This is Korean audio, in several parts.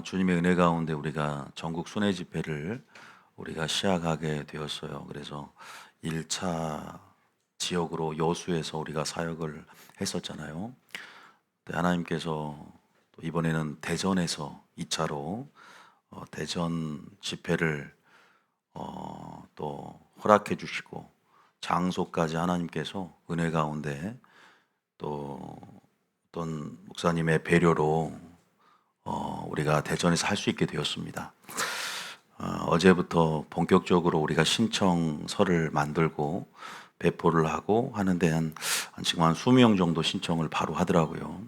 주님의 은혜 가운데 우리가 전국 순회 집회를 우리가 시작하게 되었어요. 그래서 1차 지역으로 여수에서 우리가 사역을 했었잖아요. 하나님께서 또 이번에는 대전에서 2차로 대전 집회를 또 허락해 주시고 장소까지 하나님께서 은혜 가운데 또 어떤 목사님의 배려로 우리가 대전에서 할 수 있게 되었습니다. 어제부터 본격적으로 우리가 신청서를 만들고 배포를 하고 하는데 지금 한 20명 정도 신청을 바로 하더라고요.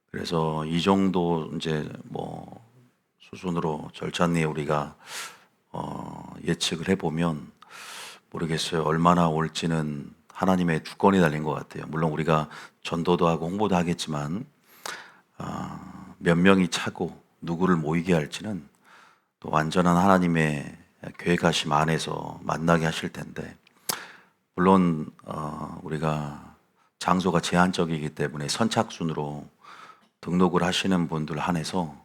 그래서 이 정도 이제 뭐 수순으로 절찬리에 우리가 예측을 해보면 모르겠어요. 얼마나 올지는 하나님의 주권이 달린 것 같아요. 물론 우리가 전도도 하고 홍보도 하겠지만 몇 명이 차고 누구를 모이게 할지는 또 완전한 하나님의 계획하심 안에서 만나게 하실 텐데, 물론 우리가 장소가 제한적이기 때문에 선착순으로 등록을 하시는 분들 한해서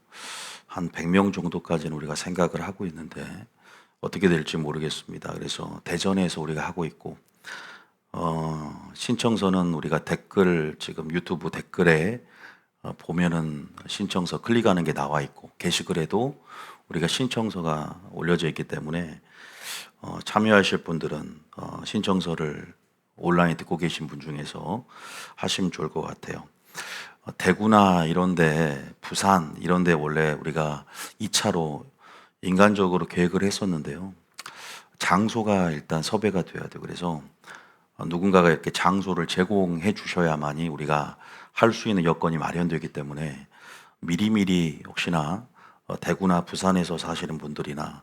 한 100명 정도까지는 우리가 생각을 하고 있는데 어떻게 될지 모르겠습니다. 그래서 대전에서 우리가 하고 있고, 신청서는 우리가 댓글 지금 유튜브 댓글에 보면은 신청서 클릭하는 게 나와 있고, 게시글에도 우리가 신청서가 올려져 있기 때문에 참여하실 분들은 신청서를 온라인 듣고 계신 분 중에서 하시면 좋을 것 같아요. 대구나 이런데, 부산 이런데 원래 우리가 2차로 인간적으로 계획을 했었는데요. 장소가 일단 섭외가 돼야 돼요. 그래서 누군가가 이렇게 장소를 제공해 주셔야만이 우리가 할 수 있는 여건이 마련되기 때문에 미리미리 혹시나 대구나 부산에서 사시는 분들이나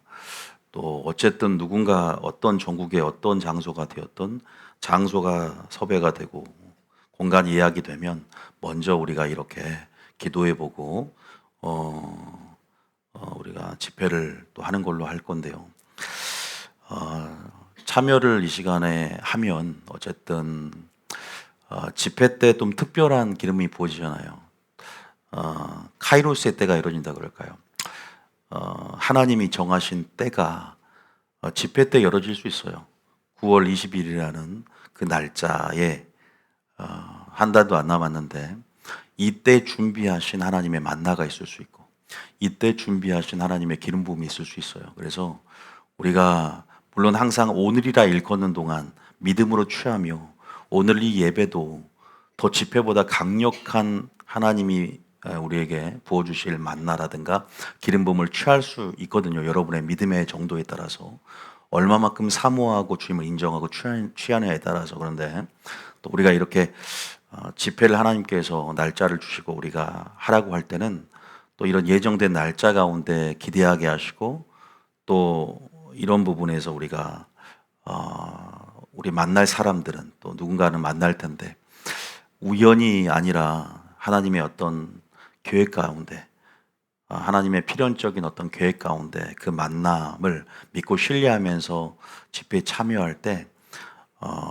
또 어쨌든 누군가 어떤 전국의 어떤 장소가 되었던 장소가 섭외가 되고 공간이 예약이 되면 먼저 우리가 이렇게 기도해 보고 우리가 집회를 또 하는 걸로 할 건데요. 참여를 이 시간에 하면 어쨌든 집회 때 좀 특별한 기름이 부어지잖아요. 카이로스의 때가 이루어진다 그럴까요? 하나님이 정하신 때가 집회 때 열어질 수 있어요. 9월 20일이라는 그 날짜에 한 달도 안 남았는데 이때 준비하신 하나님의 만나가 있을 수 있고 이때 준비하신 하나님의 기름 부음이 있을 수 있어요. 그래서 우리가 물론 항상 오늘이라 일컫는 동안 믿음으로 취하며 오늘 이 예배도 더 집회보다 강력한 하나님이 우리에게 부어주실 만나라든가 기름 부음을 취할 수 있거든요. 여러분의 믿음의 정도에 따라서 얼마만큼 사모하고 주님을 인정하고 취하느냐에 따라서. 그런데 또 우리가 이렇게 집회를 하나님께서 날짜를 주시고 우리가 하라고 할 때는 또 이런 예정된 날짜 가운데 기대하게 하시고 또 이런 부분에서 우리가 우리 만날 사람들은 또 누군가는 만날 텐데 우연이 아니라 하나님의 어떤 계획 가운데 하나님의 필연적인 어떤 계획 가운데 그 만남을 믿고 신뢰하면서 집회에 참여할 때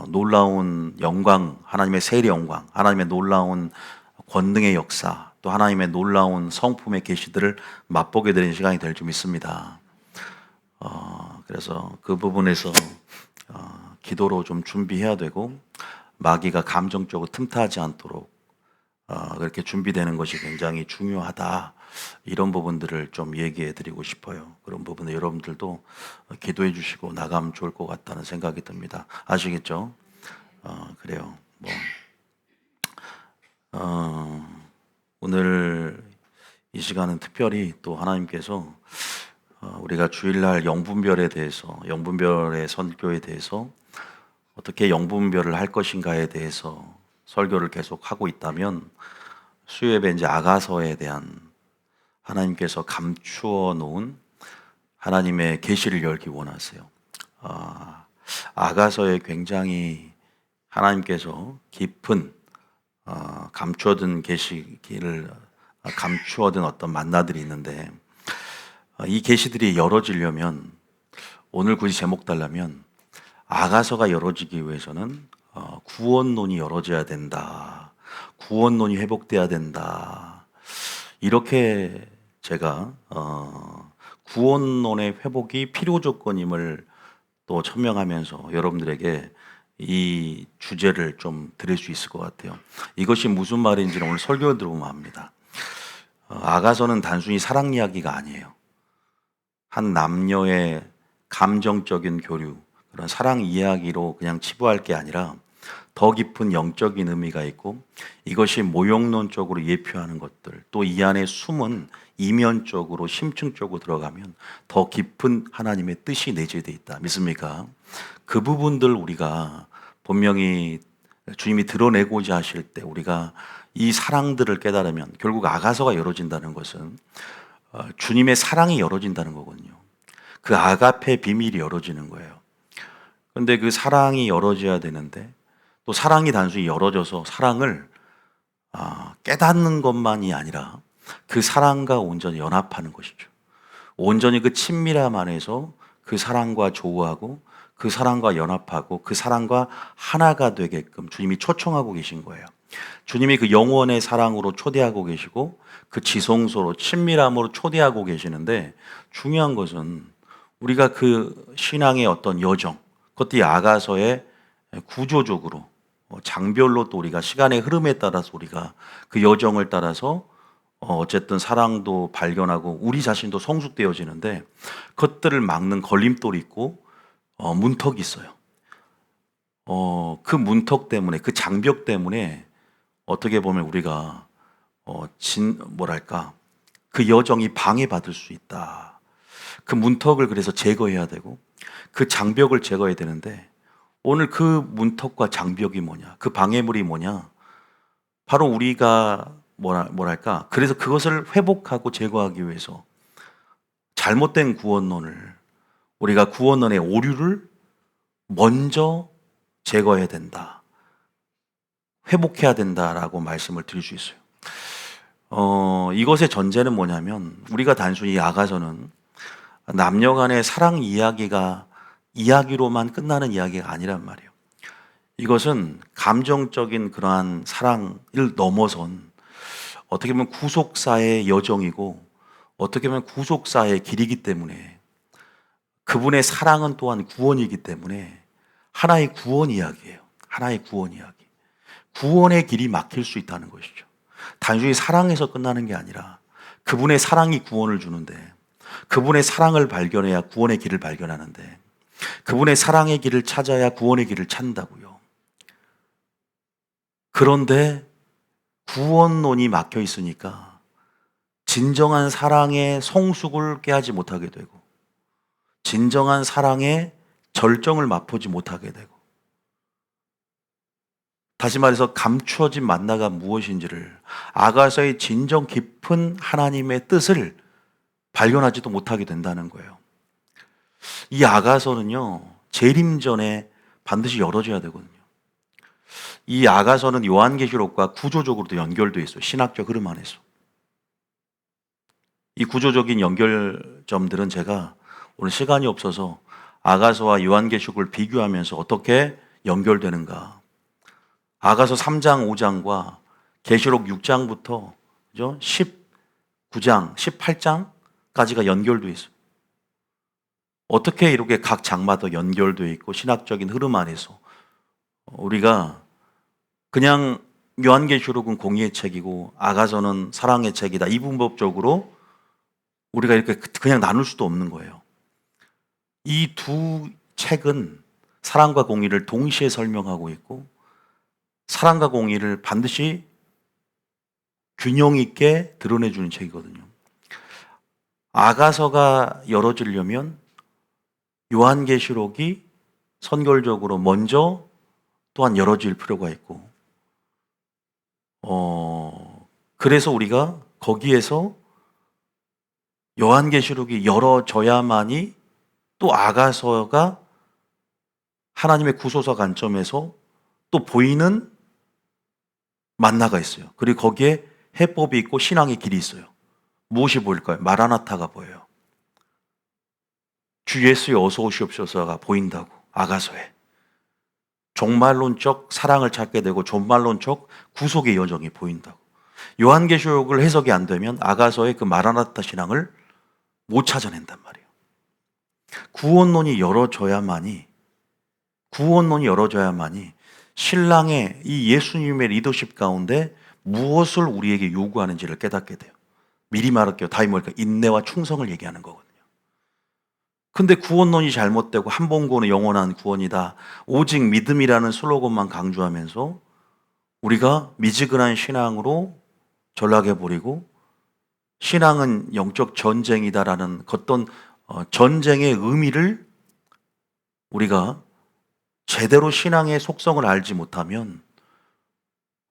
놀라운 영광, 하나님의 세례 영광, 하나님의 놀라운 권능의 역사, 또 하나님의 놀라운 성품의 계시들을 맛보게 되는 시간이 될 줄 믿습니다. 그래서 그 부분에서 기도로 좀 준비해야 되고 마귀가 감정적으로 틈타지 않도록 그렇게 준비되는 것이 굉장히 중요하다. 이런 부분들을 좀 얘기해 드리고 싶어요. 그런 부분을 여러분들도 기도해 주시고 나가면 좋을 것 같다는 생각이 듭니다. 아시겠죠? 그래요. 오늘 이 시간은 특별히 또 하나님께서 우리가 주일날 영분별에 대해서, 영분별의 선교에 대해서 어떻게 영분별을 할 것인가에 대해서 설교를 계속 하고 있다면 수요예배 이제 아가서에 대한 하나님께서 감추어 놓은 하나님의 계시를 열기 원하세요. 아가서에 굉장히 하나님께서 깊은 감추어둔 계시를 감추어둔 어떤 만나들이 있는데 이 계시들이 열어지려면 오늘 굳이 제목 달라면 아가서가 열어지기 위해서는 구원론이 열어져야 된다. 구원론이 회복돼야 된다. 이렇게 제가 구원론의 회복이 필요 조건임을 또 천명하면서 여러분들에게 이 주제를 좀 드릴 수 있을 것 같아요. 이것이 무슨 말인지는 오늘 설교를 들어보면 압니다. 아가서는 단순히 사랑 이야기가 아니에요. 한 남녀의 감정적인 교류, 그런 사랑 이야기로 그냥 치부할 게 아니라 더 깊은 영적인 의미가 있고, 이것이 모욕론적으로 예표하는 것들, 또 이 안에 숨은 이면적으로 심층적으로 들어가면 더 깊은 하나님의 뜻이 내재되어 있다. 믿습니까? 그 부분들 우리가 분명히 주님이 드러내고자 하실 때 우리가 이 사랑들을 깨달으면 결국 아가서가 열어진다는 것은 주님의 사랑이 열어진다는 거거든요. 그 아가페 비밀이 열어지는 거예요. 그런데 그 사랑이 열어져야 되는데, 또 사랑이 단순히 열어져서 사랑을 깨닫는 것만이 아니라 그 사랑과 온전히 연합하는 것이죠. 온전히 그 친밀함 안에서 그 사랑과 조우하고 그 사랑과 연합하고 그 사랑과 하나가 되게끔 주님이 초청하고 계신 거예요. 주님이 그 영원의 사랑으로 초대하고 계시고 그 지성소로 친밀함으로 초대하고 계시는데, 중요한 것은 우리가 그 신앙의 어떤 여정, 그것도 아가서의 구조적으로 장별로 또 우리가 시간의 흐름에 따라서 우리가 그 여정을 따라서 어쨌든 사랑도 발견하고 우리 자신도 성숙되어지는데, 그것들을 막는 걸림돌이 있고 문턱이 있어요. 그 문턱 때문에, 그 장벽 때문에 어떻게 보면 우리가 뭐랄까, 그 여정이 방해받을 수 있다. 그 문턱을 그래서 제거해야 되고 그 장벽을 제거해야 되는데, 오늘 그 문턱과 장벽이 뭐냐, 그 방해물이 뭐냐, 바로 우리가 뭐랄까, 그래서 그것을 회복하고 제거하기 위해서 잘못된 구원론을, 우리가 구원론의 오류를 먼저 제거해야 된다, 회복해야 된다라고 말씀을 드릴 수 있어요. 이것의 전제는 뭐냐면, 우리가 단순히 아가서는 남녀 간의 사랑 이야기로만 끝나는 이야기가 아니란 말이에요. 이것은 감정적인 그러한 사랑을 넘어선 어떻게 보면 구속사의 여정이고, 어떻게 보면 구속사의 길이기 때문에, 그분의 사랑은 또한 구원이기 때문에 하나의 구원 이야기예요. 하나의 구원 이야기. 구원의 길이 막힐 수 있다는 것이죠. 단순히 사랑에서 끝나는 게 아니라 그분의 사랑이 구원을 주는데, 그분의 사랑을 발견해야 구원의 길을 발견하는데, 그분의 사랑의 길을 찾아야 구원의 길을 찾는다고요. 그런데 구원론이 막혀 있으니까 진정한 사랑의 성숙을 깨하지 못하게 되고, 진정한 사랑의 절정을 맛보지 못하게 되고, 다시 말해서 감추어진 만나가 무엇인지를, 아가서의 진정 깊은 하나님의 뜻을 발견하지도 못하게 된다는 거예요. 이 아가서는요, 재림전에 반드시 열어져야 되거든요. 이 아가서는 요한계시록과 구조적으로도 연결되어 있어요. 신학적 흐름 안에서. 이 구조적인 연결점들은 제가 오늘 시간이 없어서 아가서와 요한계시록을 비교하면서 어떻게 연결되는가, 아가서 3장, 5장과 계시록 6장부터 19장, 18장까지가 연결되어 있어요. 어떻게 이렇게 각 장마다 연결되어 있고 신학적인 흐름 안에서 우리가 그냥 요한계시록은 공의의 책이고 아가서는 사랑의 책이다, 이분법적으로 우리가 이렇게 그냥 나눌 수도 없는 거예요. 이 두 책은 사랑과 공의를 동시에 설명하고 있고, 사랑과 공의를 반드시 균형 있게 드러내주는 책이거든요. 아가서가 열어지려면 요한계시록이 선결적으로 먼저 또한 열어질 필요가 있고, 그래서 우리가 거기에서 요한계시록이 열어져야만이 또 아가서가 하나님의 구소서 관점에서 또 보이는 만나가 있어요. 그리고 거기에 해법이 있고 신앙의 길이 있어요. 무엇이 보일까요? 마라나타가 보여요. 주 예수의 어서 오시옵소서가 보인다고, 아가서에. 종말론적 사랑을 찾게 되고 종말론적 구속의 여정이 보인다고. 요한계시록을 해석이 안 되면 아가서의 그 마라나타 신앙을 못 찾아낸단 말이에요. 구원론이 열어져야만이 신랑의 이 예수님의 리더십 가운데 무엇을 우리에게 요구하는지를 깨닫게 돼요. 미리 말할게요. 다이 뭘까? 인내와 충성을 얘기하는 거거든요. 근데 구원론이 잘못되고 한 번 구원은 영원한 구원이다. 오직 믿음이라는 슬로건만 강조하면서 우리가 미지근한 신앙으로 전락해버리고 신앙은 영적 전쟁이다라는 어떤 전쟁의 의미를 우리가 제대로 신앙의 속성을 알지 못하면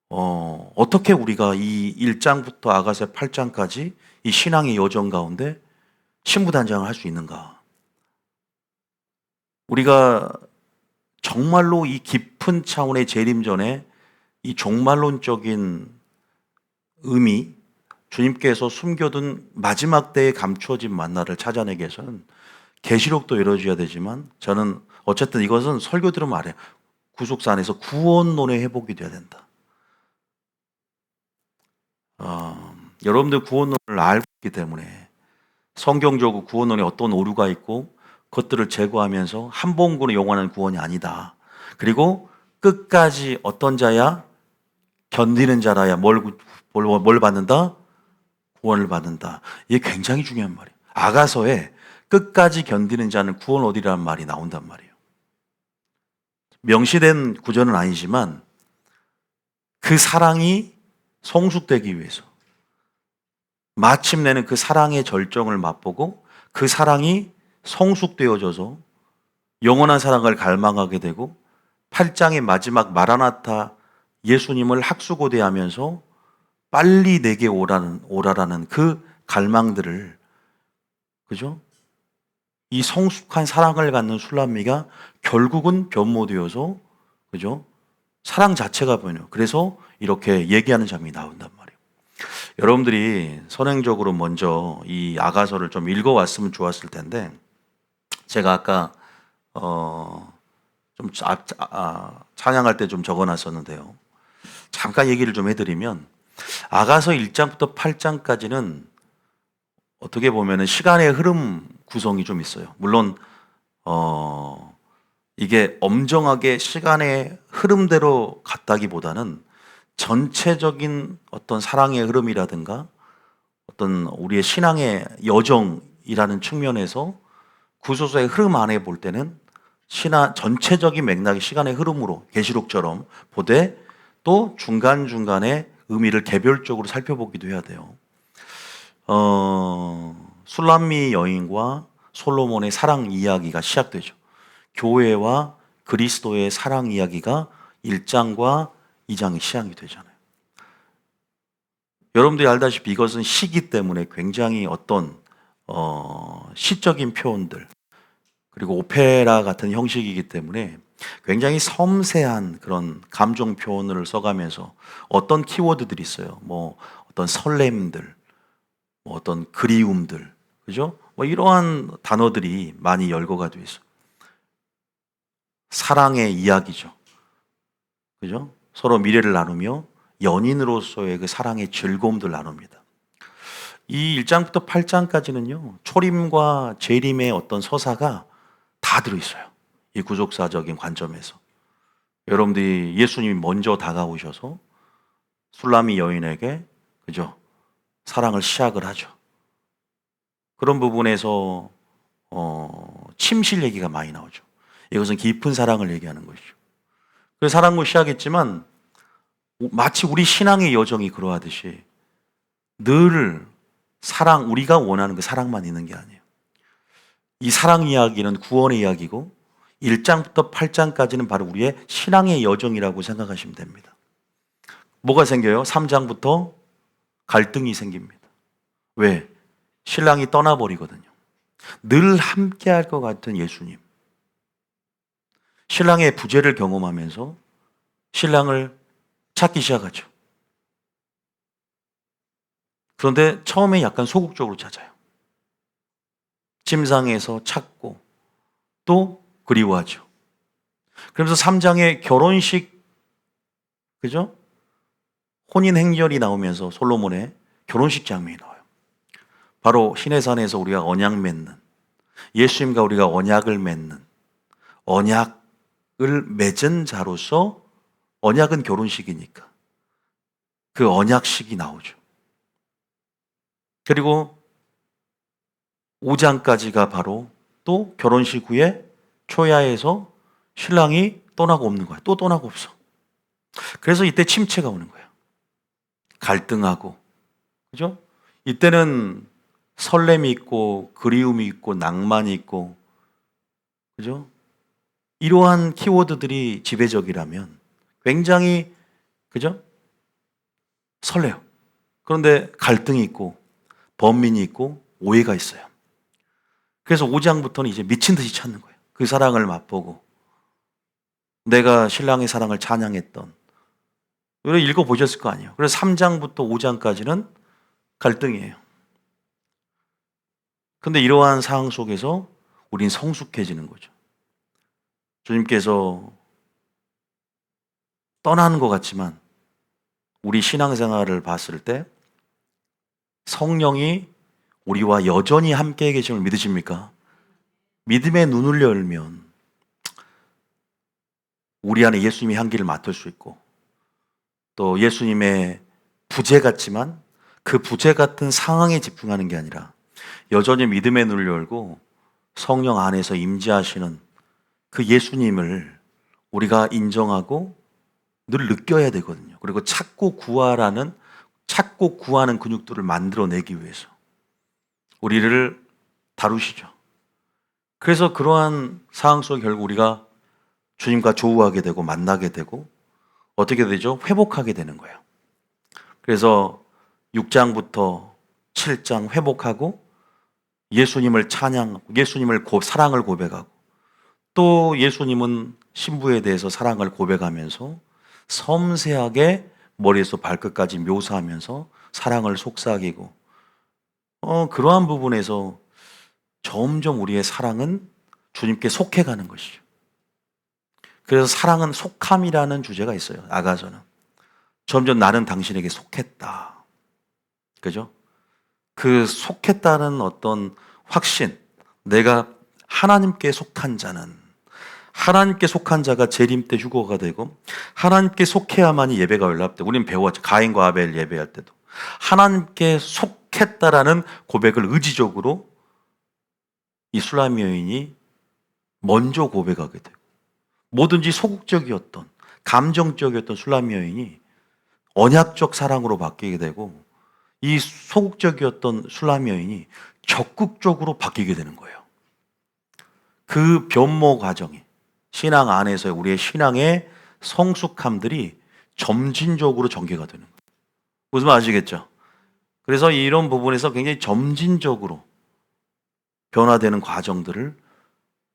어떻게 우리가 이 1장부터 아가서 8장까지 이 신앙의 여정 가운데 신부단장을 할 수 있는가? 우리가 정말로 이 깊은 차원의 재림전에 이 종말론적인 의미, 주님께서 숨겨둔 마지막 때에 감추어진 만나를 찾아내기 위해서는 계시록도 열어줘야 되지만 저는 어쨌든 이것은 설교 들으면 알아요. 구속사 안에서 구원론의 회복이 돼야 된다. 여러분들 구원론을 알고 있기 때문에 성경적으로 구원론에 어떤 오류가 있고 그것들을 제거하면서 한 번 구원은 영원한 구원이 아니다. 그리고 끝까지 어떤 자야? 견디는 자라야 뭘 받는다? 구원을 받는다. 이게 굉장히 중요한 말이에요. 아가서에 끝까지 견디는 자는 구원 얻으리라는 말이 나온단 말이에요. 명시된 구절은 아니지만 그 사랑이 성숙되기 위해서 마침내는 그 사랑의 절정을 맛보고 그 사랑이 성숙되어져서 영원한 사랑을 갈망하게 되고 8장의 마지막 마라나타 예수님을 학수고대하면서 빨리 내게 오라라는 그 갈망들을, 그죠? 이 성숙한 사랑을 갖는 술람미가 결국은 변모되어서, 그죠? 사랑 자체가 변해요. 그래서 이렇게 얘기하는 장면이 나온단 말이에요. 여러분들이 선행적으로 먼저 이 아가서를 좀 읽어왔으면 좋았을 텐데, 제가 아까 좀 찬양할 때 좀 적어놨었는데요. 잠깐 얘기를 좀 해드리면 아가서 1장부터 8장까지는 어떻게 보면 시간의 흐름 구성이 좀 있어요. 물론 이게 엄정하게 시간의 흐름대로 갔다기보다는 전체적인 어떤 사랑의 흐름이라든가 어떤 우리의 신앙의 여정이라는 측면에서 구소서의 흐름 안에 볼 때는 전체적인 맥락의 시간의 흐름으로 계시록처럼 보되 또 중간중간에 의미를 개별적으로 살펴보기도 해야 돼요. 술람미 여인과 솔로몬의 사랑 이야기가 시작되죠. 교회와 그리스도의 사랑 이야기가 1장과 2장이 시작이 되잖아요. 여러분들이 알다시피 이것은 시기 때문에 굉장히 어떤 시적인 표현들 그리고 오페라 같은 형식이기 때문에 굉장히 섬세한 그런 감정 표현을 써가면서 어떤 키워드들이 있어요. 뭐 어떤 설렘들, 뭐 어떤 그리움들, 그죠? 뭐 이러한 단어들이 많이 열거가 되어 있어요. 사랑의 이야기죠. 그죠? 서로 미래를 나누며 연인으로서의 그 사랑의 즐거움들 나눕니다. 이 1장부터 8장까지는요, 초림과 재림의 어떤 서사가 다 들어있어요. 이 구속사적인 관점에서. 여러분들이 예수님이 먼저 다가오셔서 술람미 여인에게, 그죠? 사랑을 시작을 하죠. 그런 부분에서, 침실 얘기가 많이 나오죠. 이것은 깊은 사랑을 얘기하는 것이죠. 그 사랑으로 시작했지만, 마치 우리 신앙의 여정이 그러하듯이 늘 우리가 원하는 그 사랑만 있는 게 아니에요. 이 사랑 이야기는 구원의 이야기고 1장부터 8장까지는 바로 우리의 신앙의 여정이라고 생각하시면 됩니다. 뭐가 생겨요? 3장부터 갈등이 생깁니다. 왜? 신랑이 떠나버리거든요. 늘 함께할 것 같은 예수님. 신랑의 부재를 경험하면서 신랑을 찾기 시작하죠. 그런데 처음에 약간 소극적으로 찾아요. 침상에서 찾고 또 그리워하죠. 그러면서 3장의 결혼식, 그죠? 혼인 행렬이 나오면서 솔로몬의 결혼식 장면이 나와요. 바로 시내산에서 우리가 언약 맺는, 예수님과 우리가 언약을 맺는, 언약을 맺은 자로서, 언약은 결혼식이니까 그 언약식이 나오죠. 그리고 5장까지가 바로 또 결혼식 후에 초야에서 신랑이 떠나고 없는 거야. 또 떠나고 없어. 그래서 이때 침체가 오는 거야. 갈등하고, 그죠? 이때는 설렘이 있고 그리움이 있고 낭만이 있고, 그죠? 이러한 키워드들이 지배적이라면 굉장히, 그죠? 설레요. 그런데 갈등이 있고 번민이 있고 오해가 있어요. 그래서 5장부터는 이제 미친 듯이 찾는 거예요. 그 사랑을 맛보고 내가 신랑의 사랑을 찬양했던, 이걸 읽어보셨을 거 아니에요. 그래서 3장부터 5장까지는 갈등이에요. 근데 이러한 상황 속에서 우린 성숙해지는 거죠. 주님께서 떠나는 것 같지만 우리 신앙생활을 봤을 때 성령이 우리와 여전히 함께 계심을 믿으십니까? 믿음의 눈을 열면 우리 안에 예수님의 향기를 맡을 수 있고, 또 예수님의 부재 같지만 그 부재 같은 상황에 집중하는 게 아니라 여전히 믿음의 눈을 열고 성령 안에서 임재하시는 그 예수님을 우리가 인정하고 늘 느껴야 되거든요. 그리고 찾고 구하는 근육들을 만들어내기 위해서 우리를 다루시죠. 그래서 그러한 상황 속에 결국 우리가 주님과 조우하게 되고 만나게 되고 어떻게 되죠? 회복하게 되는 거예요. 그래서 6장부터 7장 회복하고 예수님을 찬양하고 예수님을 사랑을 고백하고, 또 예수님은 신부에 대해서 사랑을 고백하면서 섬세하게 머리에서 발끝까지 묘사하면서 사랑을 속삭이고, 그러한 부분에서 점점 우리의 사랑은 주님께 속해가는 것이죠. 그래서 사랑은 속함이라는 주제가 있어요. 아가서는 점점 나는 당신에게 속했다. 그죠? 그 속했다는 어떤 확신, 내가 하나님께 속한 자는, 하나님께 속한 자가 재림 때 휴거가 되고 하나님께 속해야만이 예배가 연락되고, 우리는 배웠죠. 가인과 아벨 예배할 때도 하나님께 속했다라는 고백을 의지적으로 이 술람 여인이 먼저 고백하게 되고, 뭐든지 소극적이었던 감정적이었던 술람 여인이 언약적 사랑으로 바뀌게 되고, 이 소극적이었던 술람 여인이 적극적으로 바뀌게 되는 거예요. 그 변모 과정이 신앙 안에서의 우리의 신앙의 성숙함들이 점진적으로 전개가 되는 거예요. 무슨 말 아시겠죠? 그래서 이런 부분에서 굉장히 점진적으로 변화되는 과정들을,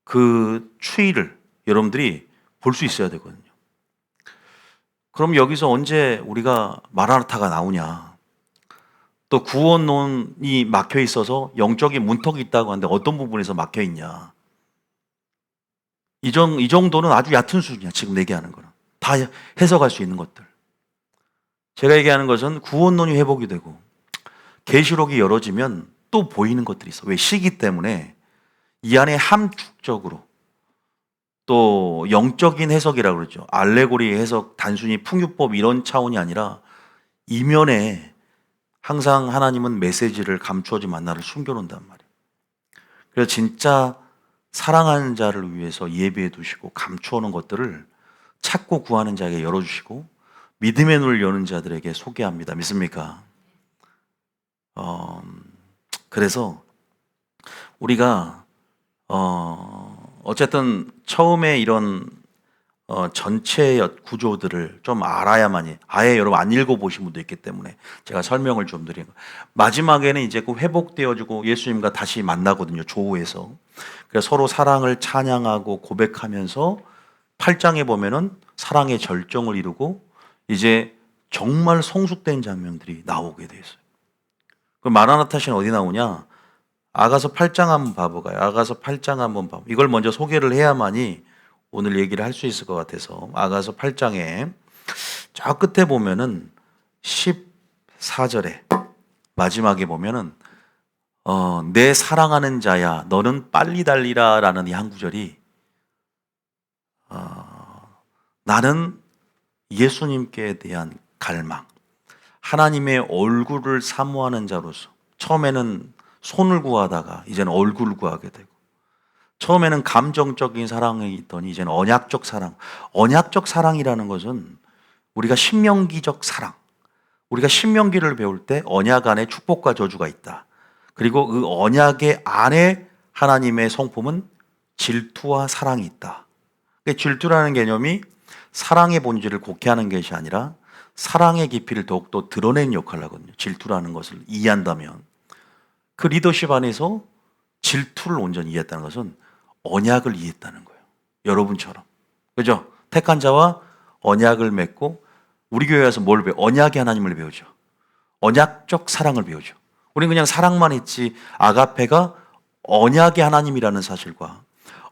그 추이를 여러분들이 볼 수 있어야 되거든요. 그럼 여기서 언제 우리가 마라나타가 나오냐? 또 구원론이 막혀 있어서 영적인 문턱이 있다고 하는데 어떤 부분에서 막혀 있냐? 이 정도는 아주 얕은 수준이야. 지금 얘기하는 거는 다 해석할 수 있는 것들. 제가 얘기하는 것은 구원론이 회복이 되고 계시록이 열어지면 또 보이는 것들이 있어. 왜? 시기 때문에 이 안에 함축적으로, 또 영적인 해석이라고 그러죠. 알레고리 해석, 단순히 풍유법 이런 차원이 아니라 이면에 항상 하나님은 메시지를 감추어진 만나를 숨겨놓는단 말이에요. 그래서 진짜 사랑하는 자를 위해서 예배해 두시고 감추어놓은 것들을 찾고 구하는 자에게 열어주시고 믿음의 눈을 여는 자들에게 소개합니다. 믿습니까? 그래서 우리가 어쨌든 처음에 이런 전체의 구조들을 좀 알아야만이, 아예 여러분 안 읽어보신 분도 있기 때문에 제가 설명을 좀 드린 거예요. 마지막에는 이제 그 회복되어지고 예수님과 다시 만나거든요. 조우에서. 그래서 서로 사랑을 찬양하고 고백하면서 8장에 보면은 사랑의 절정을 이루고 이제 정말 성숙된 장면들이 나오게 돼 있어요. 그럼 마라나타 시는 어디 나오냐? 아가서 8장 한번 봐보가요. 아가서 8장 한번 봐보. 이걸 먼저 소개를 해야만이 오늘 얘기를 할 수 있을 것 같아서, 아가서 8장에 저 끝에 보면은 14절에 마지막에 보면은 내 사랑하는 자야 너는 빨리 달리라 라는 이 한 구절이 나는 예수님께 대한 갈망, 하나님의 얼굴을 사모하는 자로서 처음에는 손을 구하다가 이제는 얼굴을 구하게 되고, 처음에는 감정적인 사랑이 있더니 이제는 언약적 사랑. 언약적 사랑이라는 것은 우리가 신명기적 사랑, 우리가 신명기를 배울 때 언약 안에 축복과 저주가 있다. 그리고 그 언약의 안에 하나님의 성품은 질투와 사랑이 있다. 질투라는 개념이 사랑의 본질을 곡해하는 것이 아니라 사랑의 깊이를 더욱더 드러내는 역할을 하거든요. 질투라는 것을 이해한다면. 그 리더십 안에서 질투를 온전히 이해했다는 것은 언약을 이해했다는 거예요. 여러분처럼. 그죠? 택한 자와 언약을 맺고, 우리 교회 와서 뭘 배워? 언약의 하나님을 배우죠. 언약적 사랑을 배우죠. 우리는 그냥 사랑만 했지, 아가페가 언약의 하나님이라는 사실과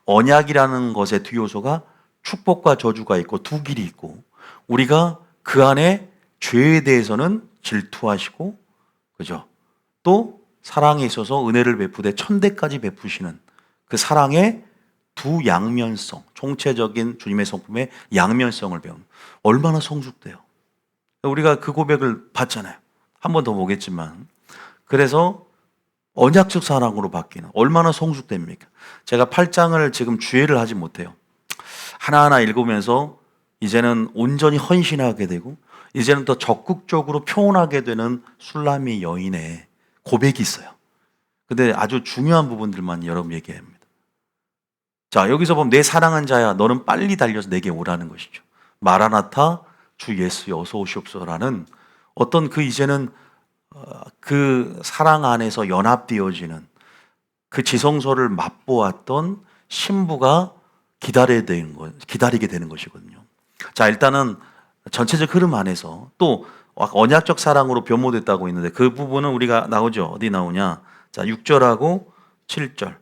언약이라는 것의 두 요소가 축복과 저주가 있고 두 길이 있고, 우리가 그 안에 죄에 대해서는 질투하시고, 그죠? 또 사랑에 있어서 은혜를 베푸되 천대까지 베푸시는 그 사랑의 두 양면성, 총체적인 주님의 성품의 양면성을 배우는, 얼마나 성숙돼요. 우리가 그 고백을 받잖아요. 한 번 더 보겠지만, 그래서 언약적 사랑으로 바뀌는, 얼마나 성숙됩니까? 제가 8장을 지금 주의를 하지 못해요. 하나하나 읽으면서 이제는 온전히 헌신하게 되고, 이제는 더 적극적으로 표현하게 되는 술라미 여인의 고백이 있어요. 근데 아주 중요한 부분들만 여러분 얘기합니다. 자, 여기서 보면 내 사랑한 자야 너는 빨리 달려서 내게 오라는 것이죠. 마라나타 주 예수여 어서 오시옵소서라는 어떤 그 이제는 그 사랑 안에서 연합되어지는 그 지성소를 맛보았던 신부가 기다리게 되는 것이거든요. 자, 일단은 전체적 흐름 안에서 또 언약적 사랑으로 변모됐다고 있는데, 그 부분은 우리가 나오죠. 어디 나오냐? 자, 6절하고 7절. 자,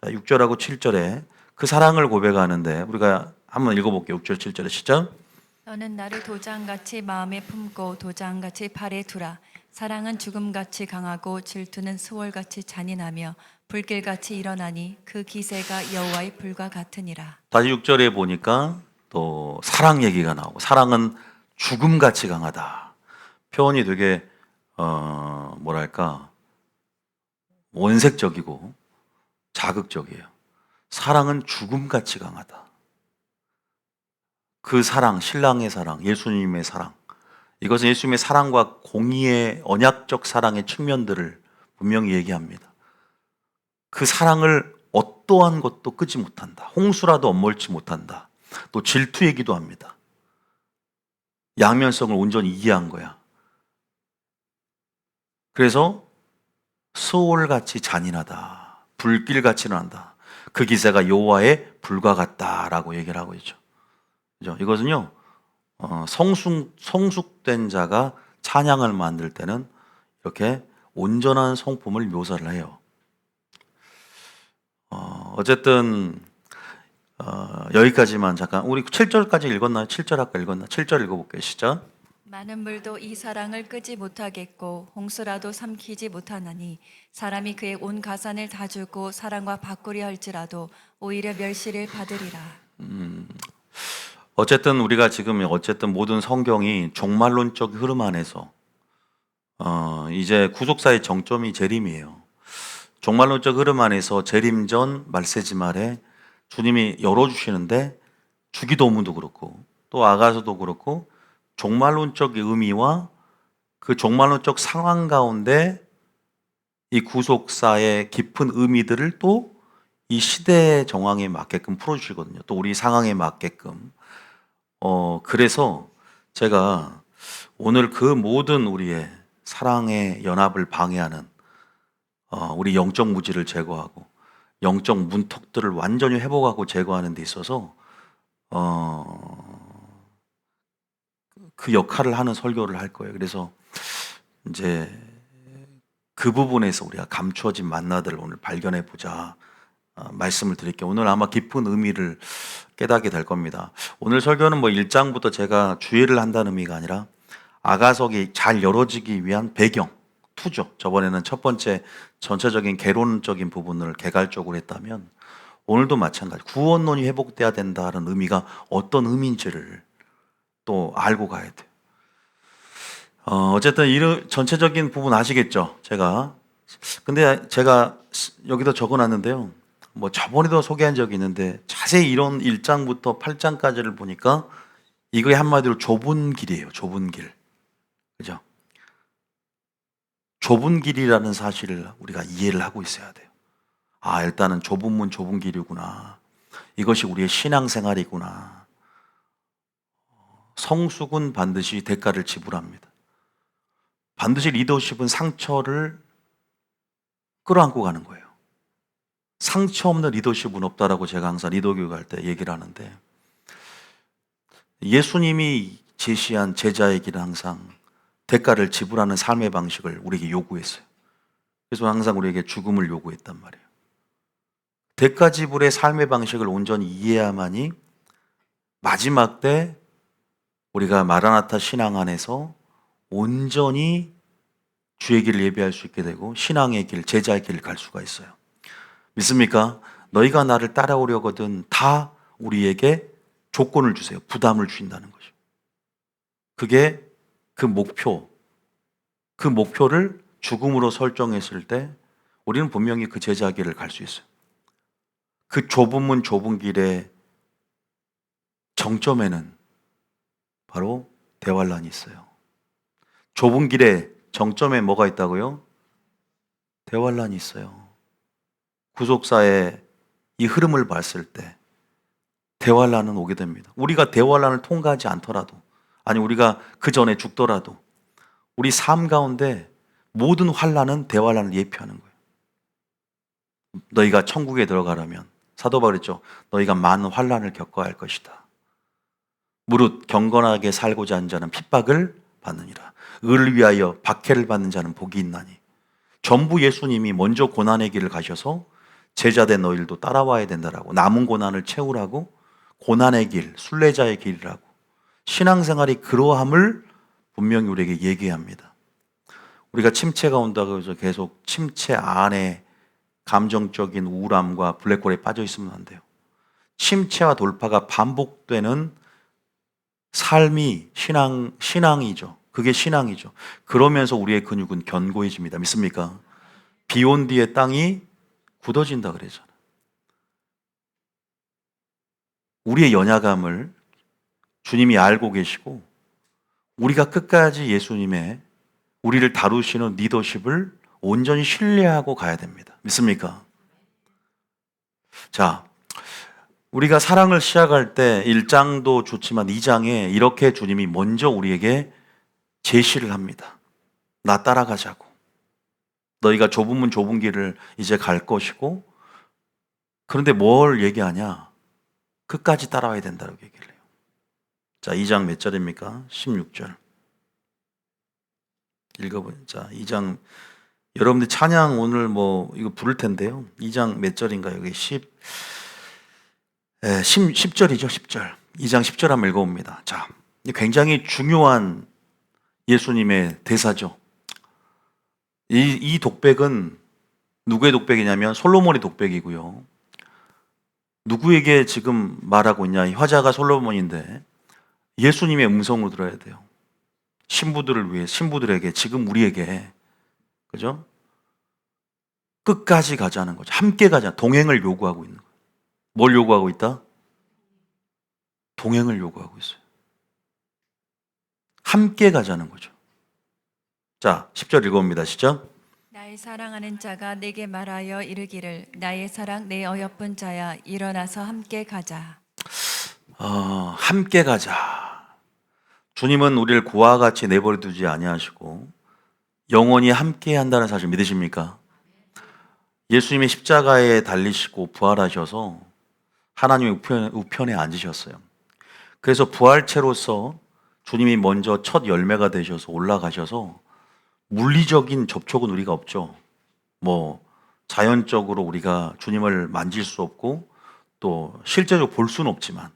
6절하고 7절에 그 사랑을 고백하는데, 우리가 한번 읽어볼게요. 6절 7절에 시작. 너는 나를 도장같이 마음에 품고 도장같이 팔에 두라. 사랑은 죽음같이 강하고 질투는 수월같이 잔인하며 불길같이 일어나니 그 기세가 여호와의 불과 같으니라. 다시 6절에 보니까 또 사랑 얘기가 나오고, 사랑은 죽음같이 강하다. 표현이 되게 뭐랄까 원색적이고 자극적이에요. 사랑은 죽음같이 강하다. 그 사랑, 신랑의 사랑, 예수님의 사랑, 이것은 예수님의 사랑과 공의의 언약적 사랑의 측면들을 분명히 얘기합니다. 그 사랑을 어떠한 것도 끄지 못한다. 홍수라도 엄몰지 못한다. 또 질투 얘기도 합니다. 양면성을 온전히 이해한 거야. 그래서 소울같이 잔인하다. 불길같이 난다. 그 기세가 여호와의 불과 같다라고 얘기를 하고 있죠. 그죠? 이것은요, 성숙된 자가 찬양을 만들 때는 이렇게 온전한 성품을 묘사를 해요. 어쨌든 여기까지만 잠깐, 우리 7절까지 읽었나요? 7절 아까 읽었나? 7절 읽어볼게요. 시작. 많은 물도 이 사랑을 끄지 못하겠고 홍수라도 삼키지 못하나니 사람이 그의 온 가산을 다 주고 사랑과 바꾸려 할지라도 오히려 멸시를 받으리라. 어쨌든 우리가 지금 모든 성경이 종말론적 흐름 안에서 이제 구속사의 정점이 재림이에요. 종말론적 흐름 안에서 재림 전 말세지 말에 주님이 열어주시는데, 주기도문도 그렇고 또 아가서도 그렇고 종말론적 의미와 그 종말론적 상황 가운데 이 구속사의 깊은 의미들을 또 이 시대의 정황에 맞게끔 풀어주시거든요. 또 우리 상황에 맞게끔. 그래서 제가 오늘 그 모든 우리의 사랑의 연합을 방해하는 우리 영적 무지를 제거하고 영적 문턱들을 완전히 회복하고 제거하는 데 있어서 그 역할을 하는 설교를 할 거예요. 그래서 이제 그 부분에서 우리가 감추어진 만나들을 오늘 발견해 보자 말씀을 드릴게요. 오늘 아마 깊은 의미를 깨닫게 될 겁니다. 오늘 설교는 1장부터 제가 주의를 한다는 의미가 아니라 아가석이 잘 열어지기 위한 배경, 투죠. 저번에는 첫 번째 전체적인 개론적인 부분을 개괄적으로 했다면 오늘도 마찬가지. 구원론이 회복돼야 된다는 의미가 어떤 의미인지를 또 알고 가야 돼요. 어쨌든 이 전체적인 부분 아시겠죠? 근데 제가 여기다 적어놨는데요. 뭐 저번에도 소개한 적이 있는데 자세히 이런 1장부터 8장까지를 보니까 이거의 한마디로 좁은 길이에요. 좁은 길. 그죠? 좁은 길이라는 사실을 우리가 이해를 하고 있어야 돼요. 아, 일단은 좁은 문, 좁은 길이구나. 이것이 우리의 신앙생활이구나. 성숙은 반드시 대가를 지불합니다. 반드시 리더십은 상처를 끌어안고 가는 거예요. 상처 없는 리더십은 없다라고 제가 항상 리더 교육할 때 얘기를 하는데, 예수님이 제시한 제자의 길은 항상 대가를 지불하는 삶의 방식을 우리에게 요구했어요. 그래서 항상 우리에게 죽음을 요구했단 말이에요. 대가 지불의 삶의 방식을 온전히 이해해야만이 마지막 때 우리가 마라나타 신앙 안에서 온전히 주의 길을 예배할 수 있게 되고 신앙의 길, 제자의 길을 갈 수가 있어요. 믿습니까? 너희가 나를 따라오려거든 다 우리에게 조건을 주세요. 부담을 주신다는 것이죠. 그게 그 목표를 죽음으로 설정했을 때 우리는 분명히 그 제자 길을 갈 수 있어요. 그 좁은 문, 좁은 길의 정점에는 바로 대환란이 있어요. 좁은 길의 정점에 뭐가 있다고요? 대환란이 있어요. 구속사의 이 흐름을 봤을 때 대환란은 오게 됩니다. 우리가 대환란을 통과하지 않더라도, 아니 우리가 그 전에 죽더라도 우리 삶 가운데 모든 환란은 대환란을 예표하는 거예요. 너희가 천국에 들어가려면 사도 바울이 그랬죠. 너희가 많은 환란을 겪어야 할 것이다. 무릇 경건하게 살고자 하는 자는 핍박을 받느니라. 의를 위하여 박해를 받는 자는 복이 있나니. 전부 예수님이 먼저 고난의 길을 가셔서 제자된 너희들도 따라와야 된다라고, 남은 고난을 채우라고, 고난의 길, 순례자의 길이라고, 신앙생활이 그러함을 분명히 우리에게 얘기합니다. 우리가 침체가 온다고 해서 계속 침체 안에 감정적인 우울함과 블랙홀에 빠져 있으면 안 돼요. 침체와 돌파가 반복되는 삶이 신앙이죠. 그게 신앙이죠. 그러면서 우리의 근육은 견고해집니다. 믿습니까? 비 온 뒤에 땅이 굳어진다 그러잖아요. 우리의 연약함을 주님이 알고 계시고 우리가 끝까지 예수님의 우리를 다루시는 리더십을 온전히 신뢰하고 가야 됩니다. 믿습니까? 자, 우리가 사랑을 시작할 때 1장도 좋지만 2장에 이렇게 주님이 먼저 우리에게 제시를 합니다. 나 따라가자고. 너희가 좁은 문 좁은 길을 이제 갈 것이고, 그런데 뭘 얘기하냐? 끝까지 따라와야 된다고 얘기를 해요. 자, 2장 몇 절입니까? 16절. 읽어보자. 자, 2장 여러분들 찬양 오늘 뭐 이거 부를 텐데요. 2장 몇 절인가요? 여기 10절이죠. 10절. 2장 10절 한번 읽어봅니다. 자, 굉장히 중요한 예수님의 대사죠. 이 독백은 누구의 독백이냐면 솔로몬의 독백이고요. 누구에게 지금 말하고 있냐? 이 화자가 솔로몬인데 예수님의 음성으로 들어야 돼요. 신부들을 위해, 신부들에게, 지금 우리에게, 그죠? 끝까지 가자는 거죠. 함께 가자. 동행을 요구하고 있는 거예요. 뭘 요구하고 있다? 동행을 요구하고 있어요. 함께 가자는 거죠. 자, 10절 읽어봅니다. 시작. 나의 사랑하는 자가 내게 말하여 이르기를 나의 사랑 내 어여쁜 자야 일어나서 함께 가자. 함께 가자. 주님은 우리를 고와 같이 내버려 두지 아니하시고 영원히 함께 한다는 사실 믿으십니까? 예수님이 십자가에 달리시고 부활하셔서 하나님의 우편에 앉으셨어요. 그래서 부활체로서 주님이 먼저 첫 열매가 되셔서 올라가셔서 물리적인 접촉은 우리가 없죠. 뭐 자연적으로 우리가 주님을 만질 수 없고 또 실제적으로 볼 수는 없지만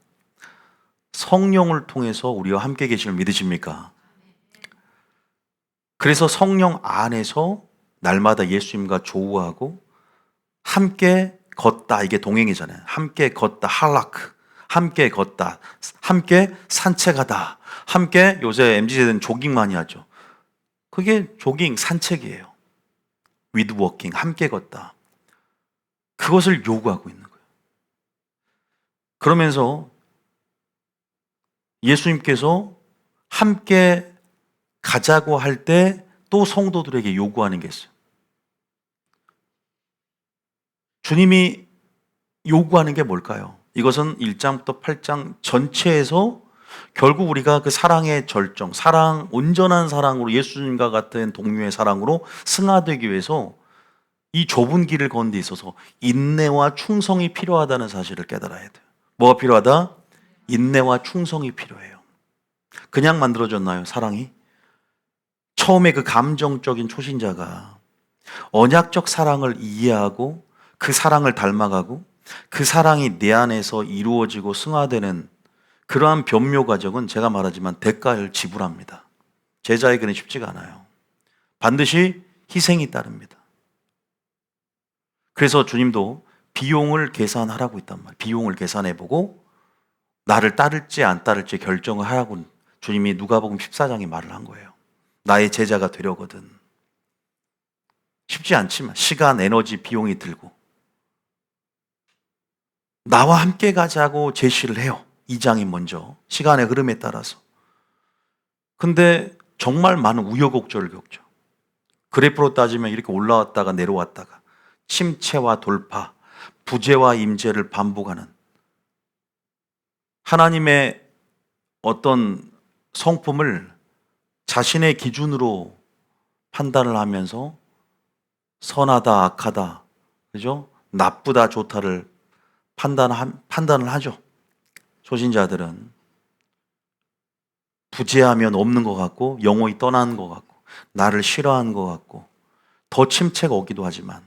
성령을 통해서 우리와 함께 계심을 믿으십니까? 그래서 성령 안에서 날마다 예수님과 조우하고 함께 걷다, 이게 동행이잖아요. 함께 걷다, 할라크, 함께 걷다, 함께 산책하다, 함께, 요새 MZ세대는 조깅 많이 하죠. 그게 조깅, 산책이에요. with walking, 함께 걷다. 그것을 요구하고 있는 거예요. 그러면서 예수님께서 함께 가자고 할 때 또 성도들에게 요구하는 게 있어요. 주님이 요구하는 게 뭘까요? 이것은 1장부터 8장 전체에서 결국 우리가 그 사랑의 절정, 사랑, 온전한 사랑으로 예수님과 같은 동료의 사랑으로 승화되기 위해서 이 좁은 길을 걷는 데 있어서 인내와 충성이 필요하다는 사실을 깨달아야 돼요. 뭐가 필요하다? 인내와 충성이 필요해요. 그냥 만들어졌나요, 사랑이? 처음에 그 감정적인 초신자가 언약적 사랑을 이해하고 그 사랑을 닮아가고 그 사랑이 내 안에서 이루어지고 승화되는 그러한 변묘 과정은 제가 말하지만 대가를 지불합니다. 제자에게는 쉽지가 않아요. 반드시 희생이 따릅니다. 그래서 주님도 비용을 계산하라고 했단 말이에요. 비용을 계산해보고 나를 따를지 안 따를지 결정을 하라고 주님이 누가복음 14장에 말을 한 거예요. 나의 제자가 되려거든. 쉽지 않지만 시간, 에너지, 비용이 들고 나와 함께 가자고 제시를 해요. 2장이 먼저 시간의 흐름에 따라서. 근데 정말 많은 우여곡절을 겪죠. 그래프로 따지면 이렇게 올라왔다가 내려왔다가 침체와 돌파, 부재와 임재를 반복하는 하나님의 어떤 성품을 자신의 기준으로 판단을 하면서 선하다, 악하다, 그죠? 나쁘다, 좋다를 판단을 하죠. 초신자들은 부재하면 없는 것 같고 영혼이 떠나는 것 같고 나를 싫어하는 것 같고 더 침체가 오기도 하지만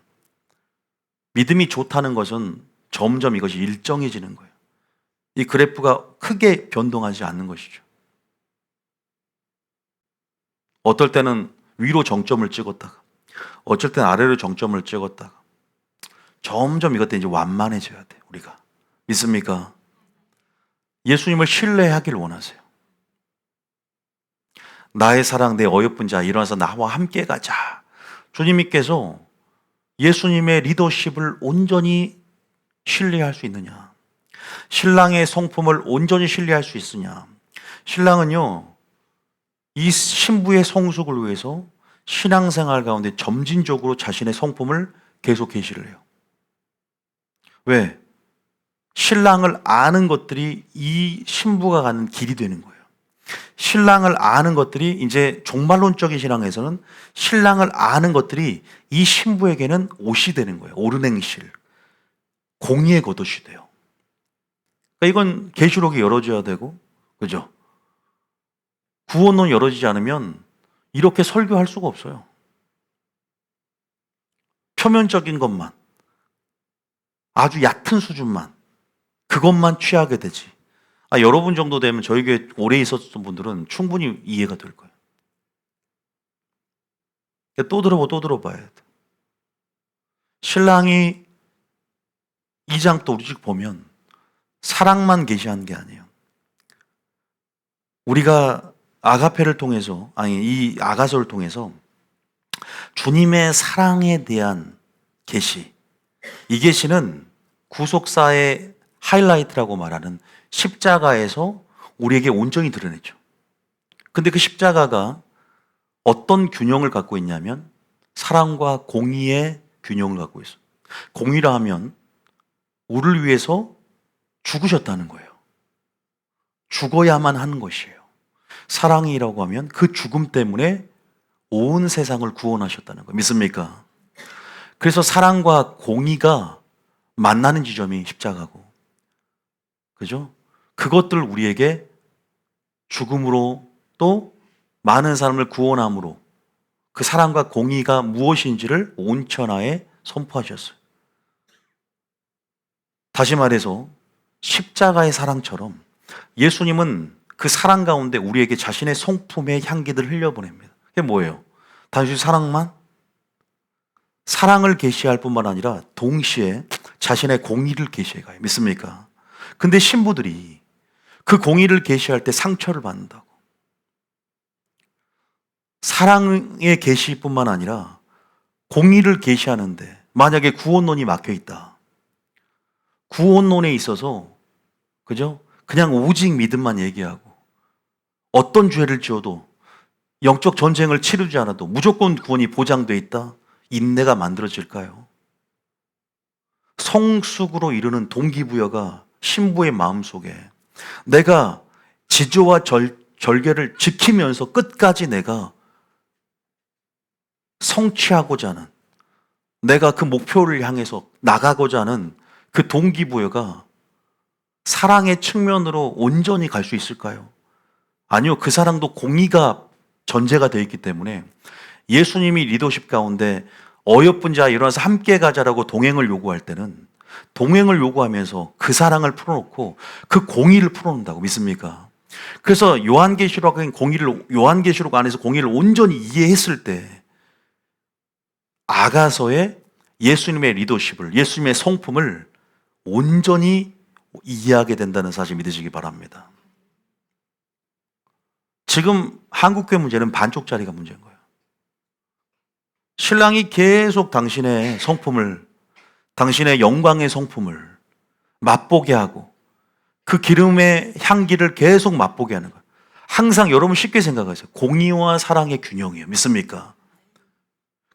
믿음이 좋다는 것은 점점 이것이 일정해지는 거예요. 이 그래프가 크게 변동하지 않는 것이죠. 어떨 때는 위로 정점을 찍었다가 어쩔 때는 아래로 정점을 찍었다가 점점 이것 때문에 이제 완만해져야 돼, 우리가. 믿습니까? 예수님을 신뢰하길 원하세요. 나의 사랑, 내 어여쁜 자, 일어나서 나와 함께 가자. 주님께서 예수님의 리더십을 온전히 신뢰할 수 있느냐? 신랑의 성품을 온전히 신뢰할 수 있으냐? 신랑은요, 이 신부의 성숙을 위해서 신앙생활 가운데 점진적으로 자신의 성품을 계속 계시를 해요. 왜? 신랑을 아는 것들이 이 신부가 가는 길이 되는 거예요. 신랑을 아는 것들이 이제 종말론적인 신앙에서는 신랑을 아는 것들이 이 신부에게는 옷이 되는 거예요. 오르냉실, 공의의 겉옷이 돼요. 그러니까 이건 계시록이 열어져야 되고, 그죠? 구원론 열어지지 않으면 이렇게 설교할 수가 없어요. 표면적인 것만, 아주 얕은 수준만, 그것만 취하게 되지. 여러분 정도 되면 저희 교회 오래 있었던 분들은 충분히 이해가 될 거예요. 또 들어봐야 돼. 신랑이 2장 또 우리 집 보면 사랑만 계시한 게 아니에요. 우리가 아가페를 통해서, 이 아가서를 통해서 주님의 사랑에 대한 계시, 이 계시는 구속사의 하이라이트라고 말하는 십자가에서 우리에게 온전히 드러내죠. 근데 그 십자가가 어떤 균형을 갖고 있냐면 사랑과 공의의 균형을 갖고 있어요. 공의라 하면 우리를 위해서 죽으셨다는 거예요. 죽어야만 하는 것이에요. 사랑이라고 하면 그 죽음 때문에 온 세상을 구원하셨다는 거예요. 믿습니까? 그래서 사랑과 공의가 만나는 지점이 십자가고, 그죠? 그것들 우리에게 죽음으로 또 많은 사람을 구원함으로 그 사랑과 공의가 무엇인지를 온 천하에 선포하셨어요. 다시 말해서 십자가의 사랑처럼 예수님은 그 사랑 가운데 우리에게 자신의 성품의 향기들을 흘려보냅니다. 그게 뭐예요? 단순히 사랑만? 사랑을 계시할 뿐만 아니라 동시에 자신의 공의를 계시해가요. 믿습니까? 근데 신부들이 그 공의를 계시할 때 상처를 받는다고. 사랑의 계시뿐만 아니라 공의를 계시하는데 만약에 구원론이 막혀 있다. 구원론에 있어서 그죠? 그냥 오직 믿음만 얘기하고 어떤 죄를 지어도 영적 전쟁을 치르지 않아도 무조건 구원이 보장돼 있다. 인내가 만들어질까요? 성숙으로 이르는 동기부여가 신부의 마음속에 내가 지조와 절개를 지키면서 끝까지 내가 성취하고자 하는, 내가 그 목표를 향해서 나가고자 하는 그 동기부여가 사랑의 측면으로 온전히 갈 수 있을까요? 아니요. 그 사랑도 공의가 전제가 되어 있기 때문에 예수님이 리더십 가운데 어여쁜 자 일어나서 함께 가자라고 동행을 요구할 때는 동행을 요구하면서 그 사랑을 풀어놓고 그 공의를 풀어놓는다고. 믿습니까? 그래서 요한계시록 안에서 공의를 온전히 이해했을 때 아가서의 예수님의 리더십을, 예수님의 성품을 온전히 이해하게 된다는 사실 믿으시기 바랍니다. 지금 한국교회 문제는 반쪽짜리가 문제인 거예요. 신랑이 계속 당신의 성품을, 당신의 영광의 성품을 맛보게 하고 그 기름의 향기를 계속 맛보게 하는 거예요. 항상 여러분 쉽게 생각하세요. 공의와 사랑의 균형이에요. 믿습니까?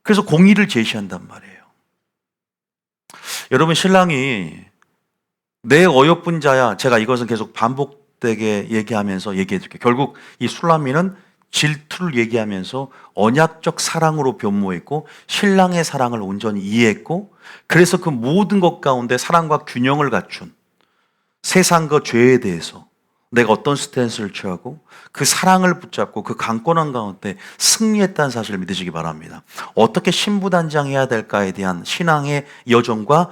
그래서 공의를 제시한단 말이에요. 여러분, 신랑이 내 어여쁜 자야, 제가 이것은 계속 반복되게 얘기하면서 얘기해 줄게요. 결국 이 술라미는 질투를 얘기하면서 언약적 사랑으로 변모했고 신랑의 사랑을 온전히 이해했고, 그래서 그 모든 것 가운데 사랑과 균형을 갖춘 세상과 죄에 대해서 내가 어떤 스탠스를 취하고 그 사랑을 붙잡고 그 강권한 가운데 승리했다는 사실을 믿으시기 바랍니다. 어떻게 신부단장해야 될까에 대한 신앙의 여정과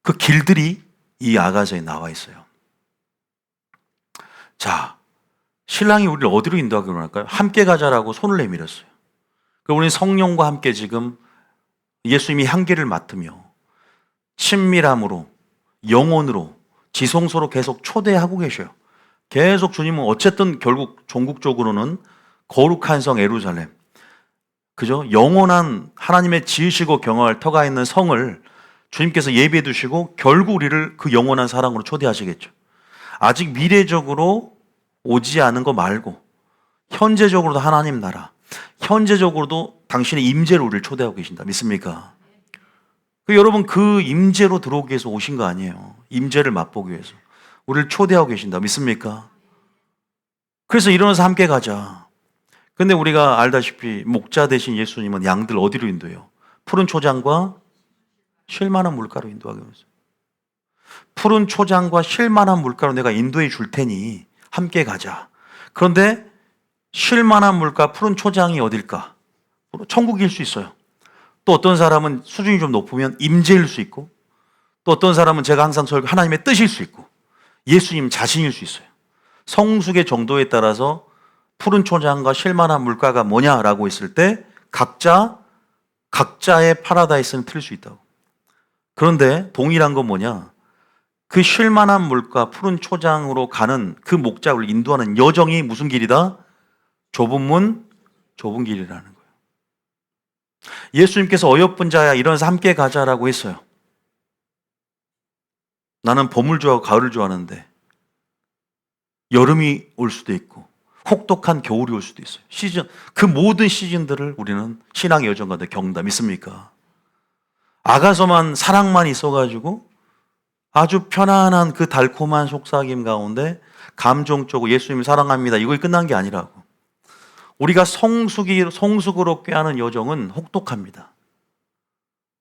그 길들이 이 아가서에 나와 있어요. 자, 신랑이 우리를 어디로 인도하기로 할까요? 함께 가자라고 손을 내밀었어요. 우리는 성령과 함께 지금 예수님이 향기를 맡으며 친밀함으로, 영혼으로, 지성소로 계속 초대하고 계셔요. 계속 주님은 어쨌든 결국 종국적으로는 거룩한 성 예루살렘, 그죠? 영원한 하나님의 지으시고 경험할 터가 있는 성을 주님께서 예비해 두시고 결국 우리를 그 영원한 사랑으로 초대하시겠죠. 아직 미래적으로 오지 않은 거 말고 현재적으로도 하나님 나라, 현재적으로도 당신의 임재로 우리를 초대하고 계신다. 믿습니까? 여러분, 그 임재로 들어오기 위해서 오신 거 아니에요. 임재를 맛보기 위해서 우리를 초대하고 계신다. 믿습니까? 그래서 일어나서 함께 가자. 근데 우리가 알다시피 목자 되신 예수님은 양들 어디로 인도해요? 푸른 초장과 쉴만한 물가로 인도하게 했어요. 푸른 초장과 쉴만한 물가로 내가 인도해 줄 테니 함께 가자. 그런데 쉴만한 물가, 푸른 초장이 어딜까? 천국일 수 있어요. 또 어떤 사람은 수준이 좀 높으면 임재일 수 있고, 또 어떤 사람은 제가 항상 설교 하나님의 뜻일 수 있고, 예수님 자신일 수 있어요. 성숙의 정도에 따라서 푸른 초장과 쉴만한 물가가 뭐냐라고 했을 때 각자의 파라다이스는 틀릴 수 있다고. 그런데 동일한 건 뭐냐? 그 쉴만한 물가, 푸른 초장으로 가는 그 목적을 인도하는 여정이 무슨 길이다? 좁은 문, 좁은 길이라는 거예요. 예수님께서 어여쁜 자야 일어나서 함께 가자라고 했어요. 나는 봄을 좋아하고 가을을 좋아하는데 여름이 올 수도 있고 혹독한 겨울이 올 수도 있어요. 그 모든 시즌들을 우리는 신앙의 여정 가운데 겪는다. 믿습니까? 아가서만 사랑만 있어가지고 아주 편안한 그 달콤한 속삭임 가운데 감정적으로 예수님 사랑합니다. 이거에 끝난 게 아니라고. 우리가 성숙으로 꾀하는 여정은 혹독합니다.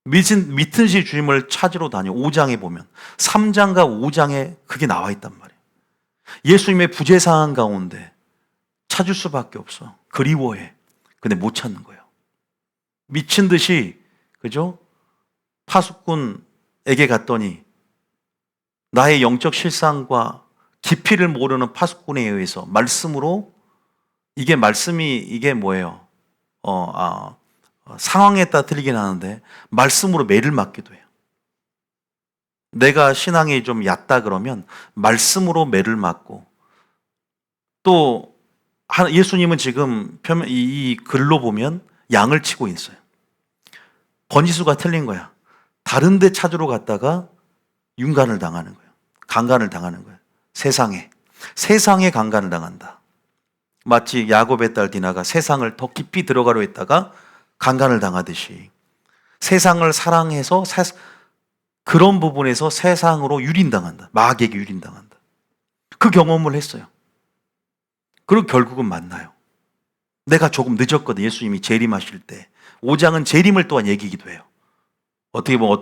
미튼시 주님을 찾으러 다녀. 5장에 보면 3장과 5장에 그게 나와 있단 말이에요. 예수님의 부재상한 가운데 찾을 수밖에 없어. 그리워해. 근데 못 찾는 거예요. 미친 듯이, 그죠? 파수꾼에게 갔더니 나의 영적 실상과 깊이를 모르는 파수꾼에 의해서 말씀으로, 이게 말씀이 이게 뭐예요? 상황에 따라 틀리긴 하는데 말씀으로 매를 맞기도 해요. 내가 신앙이 좀 얕다 그러면 말씀으로 매를 맞고, 또 예수님은 지금 이 글로 보면 양을 치고 있어요. 번지수가 틀린 거야. 다른 데 찾으러 갔다가 윤간을 당하는 거예요. 강간을 당하는 거예요. 세상에 강간을 당한다. 마치 야곱의 딸 디나가 세상을 더 깊이 들어가려 했다가 강간을 당하듯이 세상을 사랑해서 그런 부분에서 세상으로 유린당한다. 마귀에게 유린당한다. 그 경험을 했어요. 그리고 결국은 만나요. 내가 조금 늦었거든. 예수님이 재림하실 때. 5장은 재림을 또한 얘기기도 해요. 어떻게 보면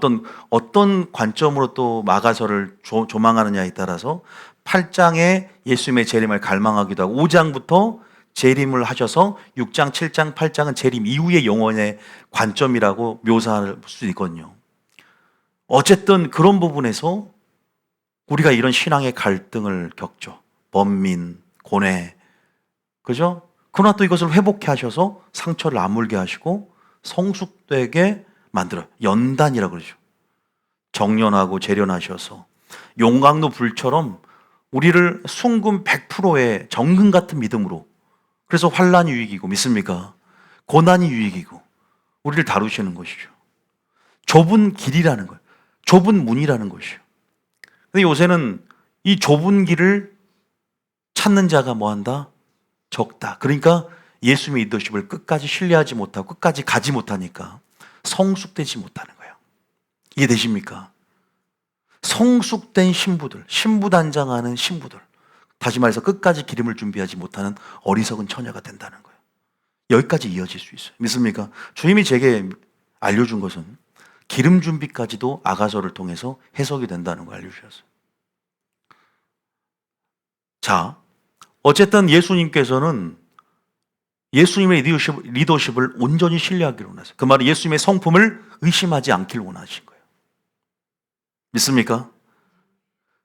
어떤 관점으로 또 마가서를 조망하느냐에 따라서 8장에 예수님의 재림을 갈망하기도 하고, 5장부터 재림을 하셔서 6장, 7장, 8장은 재림 이후의 영혼의 관점이라고 묘사할 수 있거든요. 어쨌든 그런 부분에서 우리가 이런 신앙의 갈등을 겪죠. 번민, 고뇌, 그죠? 그러나 또 이것을 회복해 하셔서 상처를 아물게 하시고 성숙되게 만들어요. 연단이라고 그러죠. 정련하고 재련하셔서 용광로 불처럼 우리를 순금 100%의 정금 같은 믿음으로, 그래서 환난이 유익이고, 믿습니까? 고난이 유익이고 우리를 다루시는 것이죠. 좁은 길이라는 거예요. 좁은 문이라는 것이요. 근데 요새는 이 좁은 길을 찾는 자가 뭐한다? 적다. 그러니까 예수님의 리더십을 끝까지 신뢰하지 못하고 끝까지 가지 못하니까 성숙되지 못하는 거예요. 이해되십니까? 성숙된 신부들, 신부단장하는 신부들, 다시 말해서 끝까지 기름을 준비하지 못하는 어리석은 처녀가 된다는 거예요. 여기까지 이어질 수 있어요. 믿습니까? 주님이 제게 알려준 것은 기름 준비까지도 아가서를 통해서 해석이 된다는 걸 알려주셨어요. 자, 어쨌든 예수님께서는 예수님의 리더십을 온전히 신뢰하기를 원하세요. 그 말은 예수님의 성품을 의심하지 않기를 원하신 거예요. 믿습니까?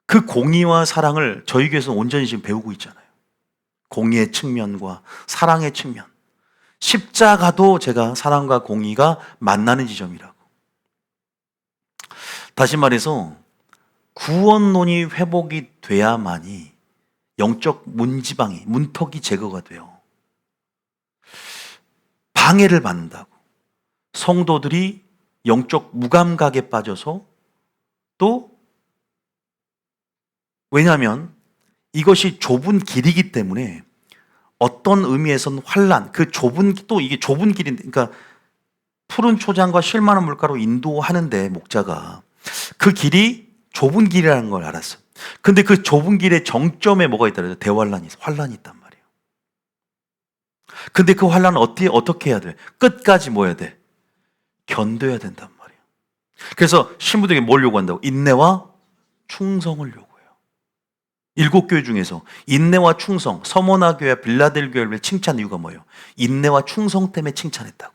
그 공의와 사랑을 저희 교회에서 온전히 지금 배우고 있잖아요. 공의의 측면과 사랑의 측면. 십자가도 제가 사랑과 공의가 만나는 지점이라고. 다시 말해서 구원론이 회복이 돼야만이 영적 문턱이 제거가 돼요. 방해를 받는다고. 성도들이 영적 무감각에 빠져서, 또 왜냐하면 이것이 좁은 길이기 때문에 어떤 의미에서는 환난, 또 이게 좁은 길인데, 그러니까 푸른 초장과 실만한 물가로 인도하는데 목자가 그 길이 좁은 길이라는 걸 알았어요. 근데 그 좁은 길의 정점에 뭐가 있다래요? 환난이 있단 말이에요. 근데 그 환난은 어떻게 해야 돼? 끝까지 뭐 해야 돼? 견뎌야 된단 말이에요. 그래서 신부들에게 뭘 요구한다고? 인내와 충성을 요구해요. 7교회 중에서 인내와 충성, 서머나 교회와 빌라델 교회를 칭찬 이유가 뭐예요? 인내와 충성 때문에 칭찬했다고.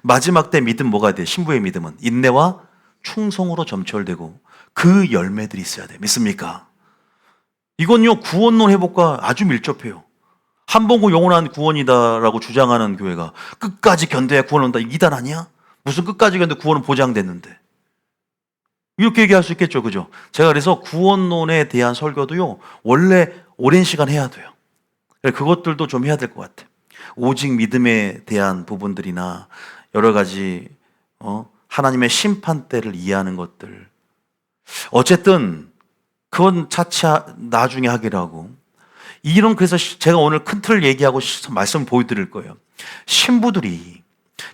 마지막 때 믿음 뭐가 돼? 신부의 믿음은 인내와 충성으로 점철되고 그 열매들이 있어야 돼. 믿습니까? 이건요, 구원론 회복과 아주 밀접해요. 한 번 구 영원한 구원이다라고 주장하는 교회가 끝까지 견뎌야 구원 온다. 이단 아니야? 무슨 끝까지 견뎌 구원은 보장됐는데. 이렇게 얘기할 수 있겠죠. 그죠? 제가 그래서 구원론에 대한 설교도요, 원래 오랜 시간 해야 돼요. 그것들도 좀 해야 될 것 같아요. 오직 믿음에 대한 부분들이나 여러 가지 하나님의 심판대를 이해하는 것들, 어쨌든 그건 차차 나중에 하기로 하고, 그래서 제가 오늘 큰 틀을 얘기하고 말씀을 보여드릴 거예요. 신부들이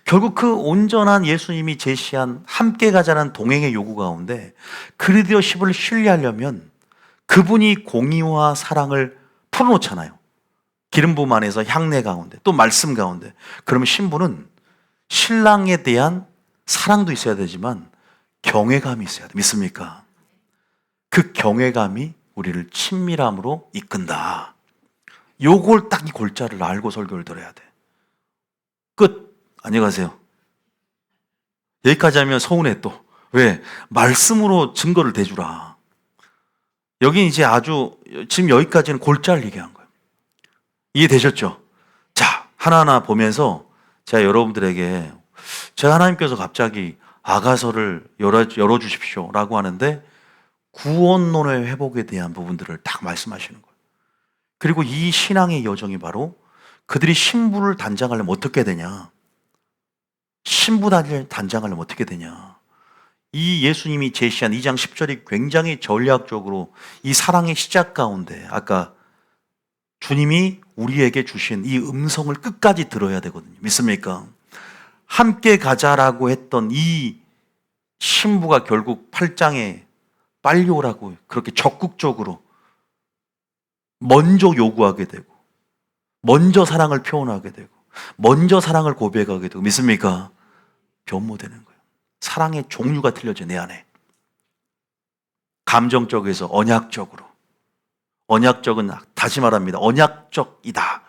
결국 그 온전한 예수님이 제시한 함께 가자는 동행의 요구 가운데 그 리더십을 신뢰하려면 그분이 공의와 사랑을 풀어놓잖아요. 기름 부음 안에서 향내 가운데, 또 말씀 가운데. 그러면 신부는 신랑에 대한 사랑도 있어야 되지만 경외감이 있어야 돼. 믿습니까? 그 경외감이 우리를 친밀함으로 이끈다. 요걸 딱 이 골자를 알고 설교를 들어야 돼. 끝. 안녕히 가세요. 여기까지 하면 서운해 또. 왜? 말씀으로 증거를 대주라. 여기 이제 지금 여기까지는 골자를 얘기한 거예요. 이해되셨죠? 자, 하나하나 보면서 제가 여러분들에게 제가 하나님께서 갑자기 아가서를 열어주십시오 라고 하는데 구원론의 회복에 대한 부분들을 딱 말씀하시는 거예요. 그리고 이 신앙의 여정이 바로 그들이 신부를 단장하려면 어떻게 되냐, 신부 단장하려면 어떻게 되냐, 이 예수님이 제시한 2장 10절이 굉장히 전략적으로 이 사랑의 시작 가운데 아까 주님이 우리에게 주신 이 음성을 끝까지 들어야 되거든요. 믿습니까? 함께 가자라고 했던 이 신부가 결국 8장에 빨리 오라고 그렇게 적극적으로 먼저 요구하게 되고, 먼저 사랑을 표현하게 되고, 먼저 사랑을 고백하게 되고, 믿습니까? 변모되는 거예요. 사랑의 종류가 틀려져, 내 안에. 감정적에서 언약적으로. 언약적은 다시 말합니다. 언약적이다.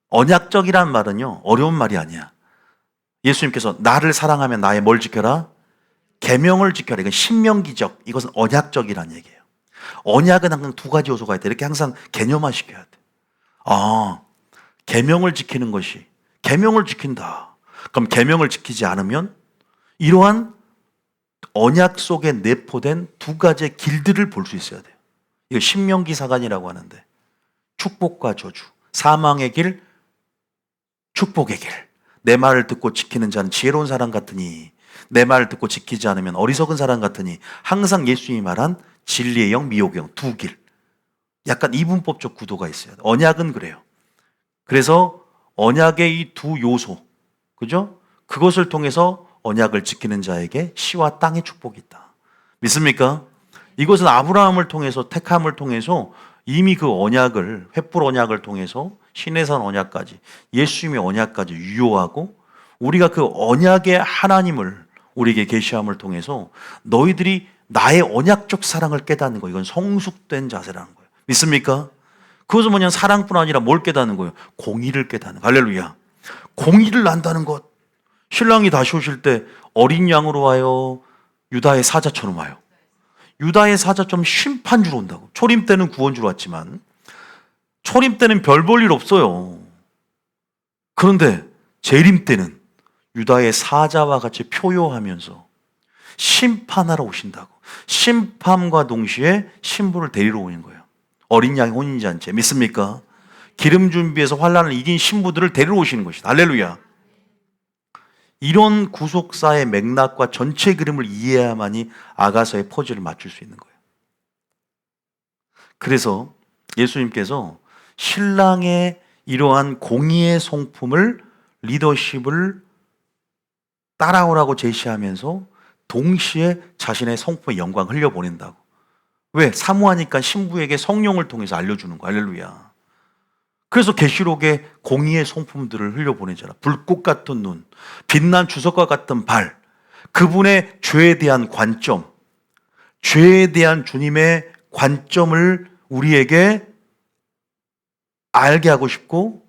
언약적이란 말은요, 어려운 말이 아니야. 예수님께서 나를 사랑하면 나의 뭘 지켜라? 계명을 지켜라. 이건 신명기적, 이것은 언약적이라는 얘기예요. 언약은 항상 두 가지 요소가 있다. 이렇게 항상 개념화시켜야 돼. 계명을 지키는 것이, 계명을 지킨다. 그럼 계명을 지키지 않으면 이러한 언약 속에 내포된 두 가지의 길들을 볼 수 있어야 돼요. 이거 신명기 사관이라고 하는데, 축복과 저주, 사망의 길, 축복의 길. 내 말을 듣고 지키는 자는 지혜로운 사람 같으니 내 말을 듣고 지키지 않으면 어리석은 사람 같으니, 항상 예수님이 말한 진리의 영, 미혹의 영, 두 길. 약간 이분법적 구도가 있어요. 언약은 그래요. 그래서 언약의 이 두 요소, 그죠? 그것을 통해서 언약을 지키는 자에게 시와 땅의 축복이 있다. 믿습니까? 이것은 아브라함을 통해서, 택함을 통해서 이미 그 언약을, 횃불 언약을 통해서 시내산 언약까지, 예수님의 언약까지 유효하고, 우리가 그 언약의 하나님을 우리에게 계시함을 통해서 너희들이 나의 언약적 사랑을 깨닫는 거, 이건 성숙된 자세라는 거예요. 믿습니까? 그것은 뭐냐, 사랑뿐 아니라 뭘 깨닫는 거예요? 공의를 깨닫는 거. 할렐루야. 공의를 안다는 것. 신랑이 다시 오실 때 어린 양으로 와요? 유다의 사자처럼 와요? 유다의 사자처럼 심판주로 온다고. 초림 때는 구원주로 왔지만 초림 때는 별 볼 일 없어요. 그런데 재림 때는 유다의 사자와 같이 표효하면서 심판하러 오신다고. 심판과 동시에 신부를 데리러 오는 거예요. 어린 양의 혼인잔치. 믿습니까? 기름 준비해서 환란을 이긴 신부들을 데리러 오시는 것이다. 할렐루야. 이런 구속사의 맥락과 전체 그림을 이해해야만이 아가서의 퍼즐을 맞출 수 있는 거예요. 그래서 예수님께서 신랑의 이러한 공의의 성품을, 리더십을 따라오라고 제시하면서 동시에 자신의 성품의 영광을 흘려보낸다고. 왜? 사모하니까 신부에게 성령을 통해서 알려주는 거야. 할렐루야. 그래서 계시록에 공의의 성품들을 흘려보내잖아. 불꽃 같은 눈, 빛난 주석과 같은 발, 그분의 죄에 대한 관점, 죄에 대한 주님의 관점을 우리에게 알게 하고 싶고,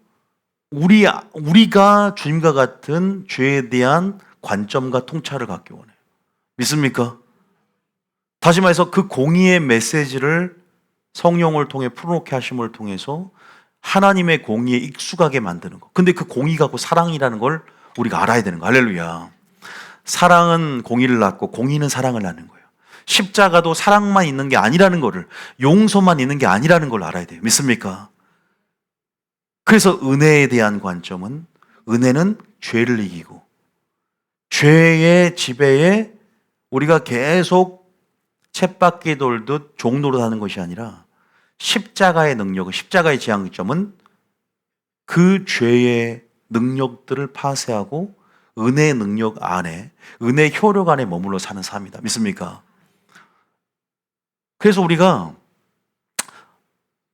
우리가 주님과 같은 죄에 대한 관점과 통찰을 갖기 원해요. 믿습니까? 다시 말해서 그 공의의 메시지를 성령을 통해 풀어놓게 하심을 통해서 하나님의 공의에 익숙하게 만드는 거. 근데 그 공의가 그 사랑이라는 걸 우리가 알아야 되는 거. 할렐루야. 사랑은 공의를 낳고 공의는 사랑을 낳는 거예요. 십자가도 사랑만 있는 게 아니라는 거를, 용서만 있는 게 아니라는 걸 알아야 돼요. 믿습니까? 그래서 은혜에 대한 관점은, 은혜는 죄를 이기고, 죄의 지배에 우리가 계속 쳇바퀴 돌듯 종로로 사는 것이 아니라, 십자가의 능력은, 십자가의 지향점은 그 죄의 능력들을 파쇄하고 은혜의 능력 안에, 은혜의 효력 안에 머물러 사는 삶이다. 믿습니까? 그래서 우리가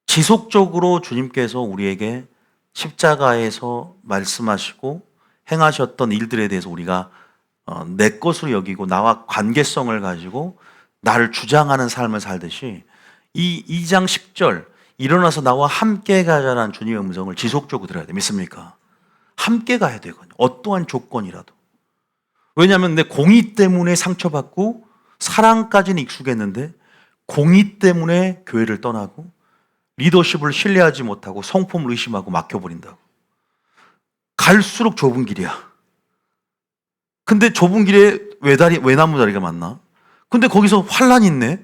지속적으로 주님께서 우리에게 십자가에서 말씀하시고 행하셨던 일들에 대해서 우리가 내 것으로 여기고 나와 관계성을 가지고 나를 주장하는 삶을 살듯이, 이 2장 10절 일어나서 나와 함께 가자라는 주님의 음성을 지속적으로 들어야 돼. 믿습니까? 함께 가야 되거든요. 어떠한 조건이라도. 왜냐하면 내 공의 때문에 상처받고 사랑까지는 익숙했는데 공의 때문에 교회를 떠나고 리더십을 신뢰하지 못하고 성품을 의심하고 막혀버린다고. 갈수록 좁은 길이야. 근데 좁은 길에 외나무 다리가 많나? 근데 거기서 환란이 있네?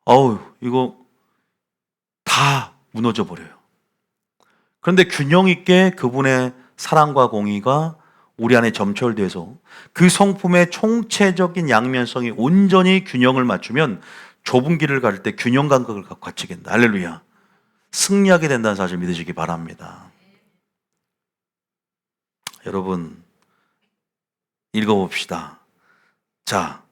어우, 이거 다 무너져 버려요. 그런데 균형 있게 그분의 사랑과 공의가 우리 안에 점철돼서 그 성품의 총체적인 양면성이 온전히 균형을 맞추면 좁은 길을 갈 때 균형 감각을 갖추게 된다. 할렐루야. 승리하게 된다는 사실 믿으시기 바랍니다. 여러분, 읽어봅시다. 자,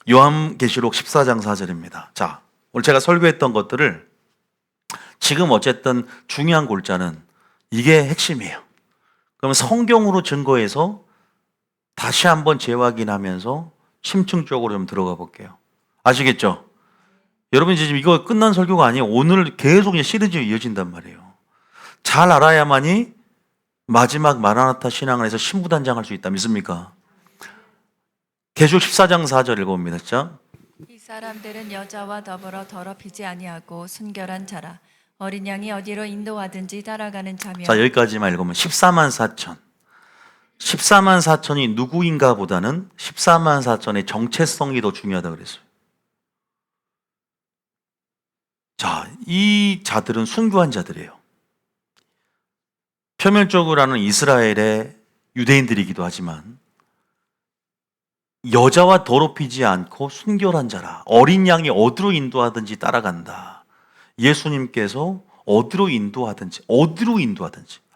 요한계시록 14장 4절입니다. 자, 오늘 제가 설교했던 것들을 지금 어쨌든 중요한 골자는 이게 핵심이에요. 그럼 성경으로 증거해서 다시 한번 재확인하면서 심층적으로 좀 들어가 볼게요. 아시겠죠? 여러분 지금 이거 끝난 설교가 아니에요. 오늘 계속 시리즈 이어진단 말이에요. 잘 알아야만이 마지막 마라나타 신앙을 해서 신부단장할 수 있다. 믿습니까? 계시록 14장 4절 읽어봅니다. 자, 이 사람들은 여자와 더불어 더럽히지 아니하고 순결한 자라. 어린 양이 어디로 인도하든지 따라가는 자며. 자, 여기까지만 읽으면 14만 4천. 14만 4천이 누구인가 보다는 14만 4천의 정체성이 더 중요하다고 그랬어요. 자, 이 자들은 순교한 자들이에요. 표면적으로는 이스라엘의 유대인들이기도 하지만 여자와 더럽히지 않고 순결한 자라. 어린 양이 어디로 인도하든지 따라간다. 예수님께서 어디로 인도하든지.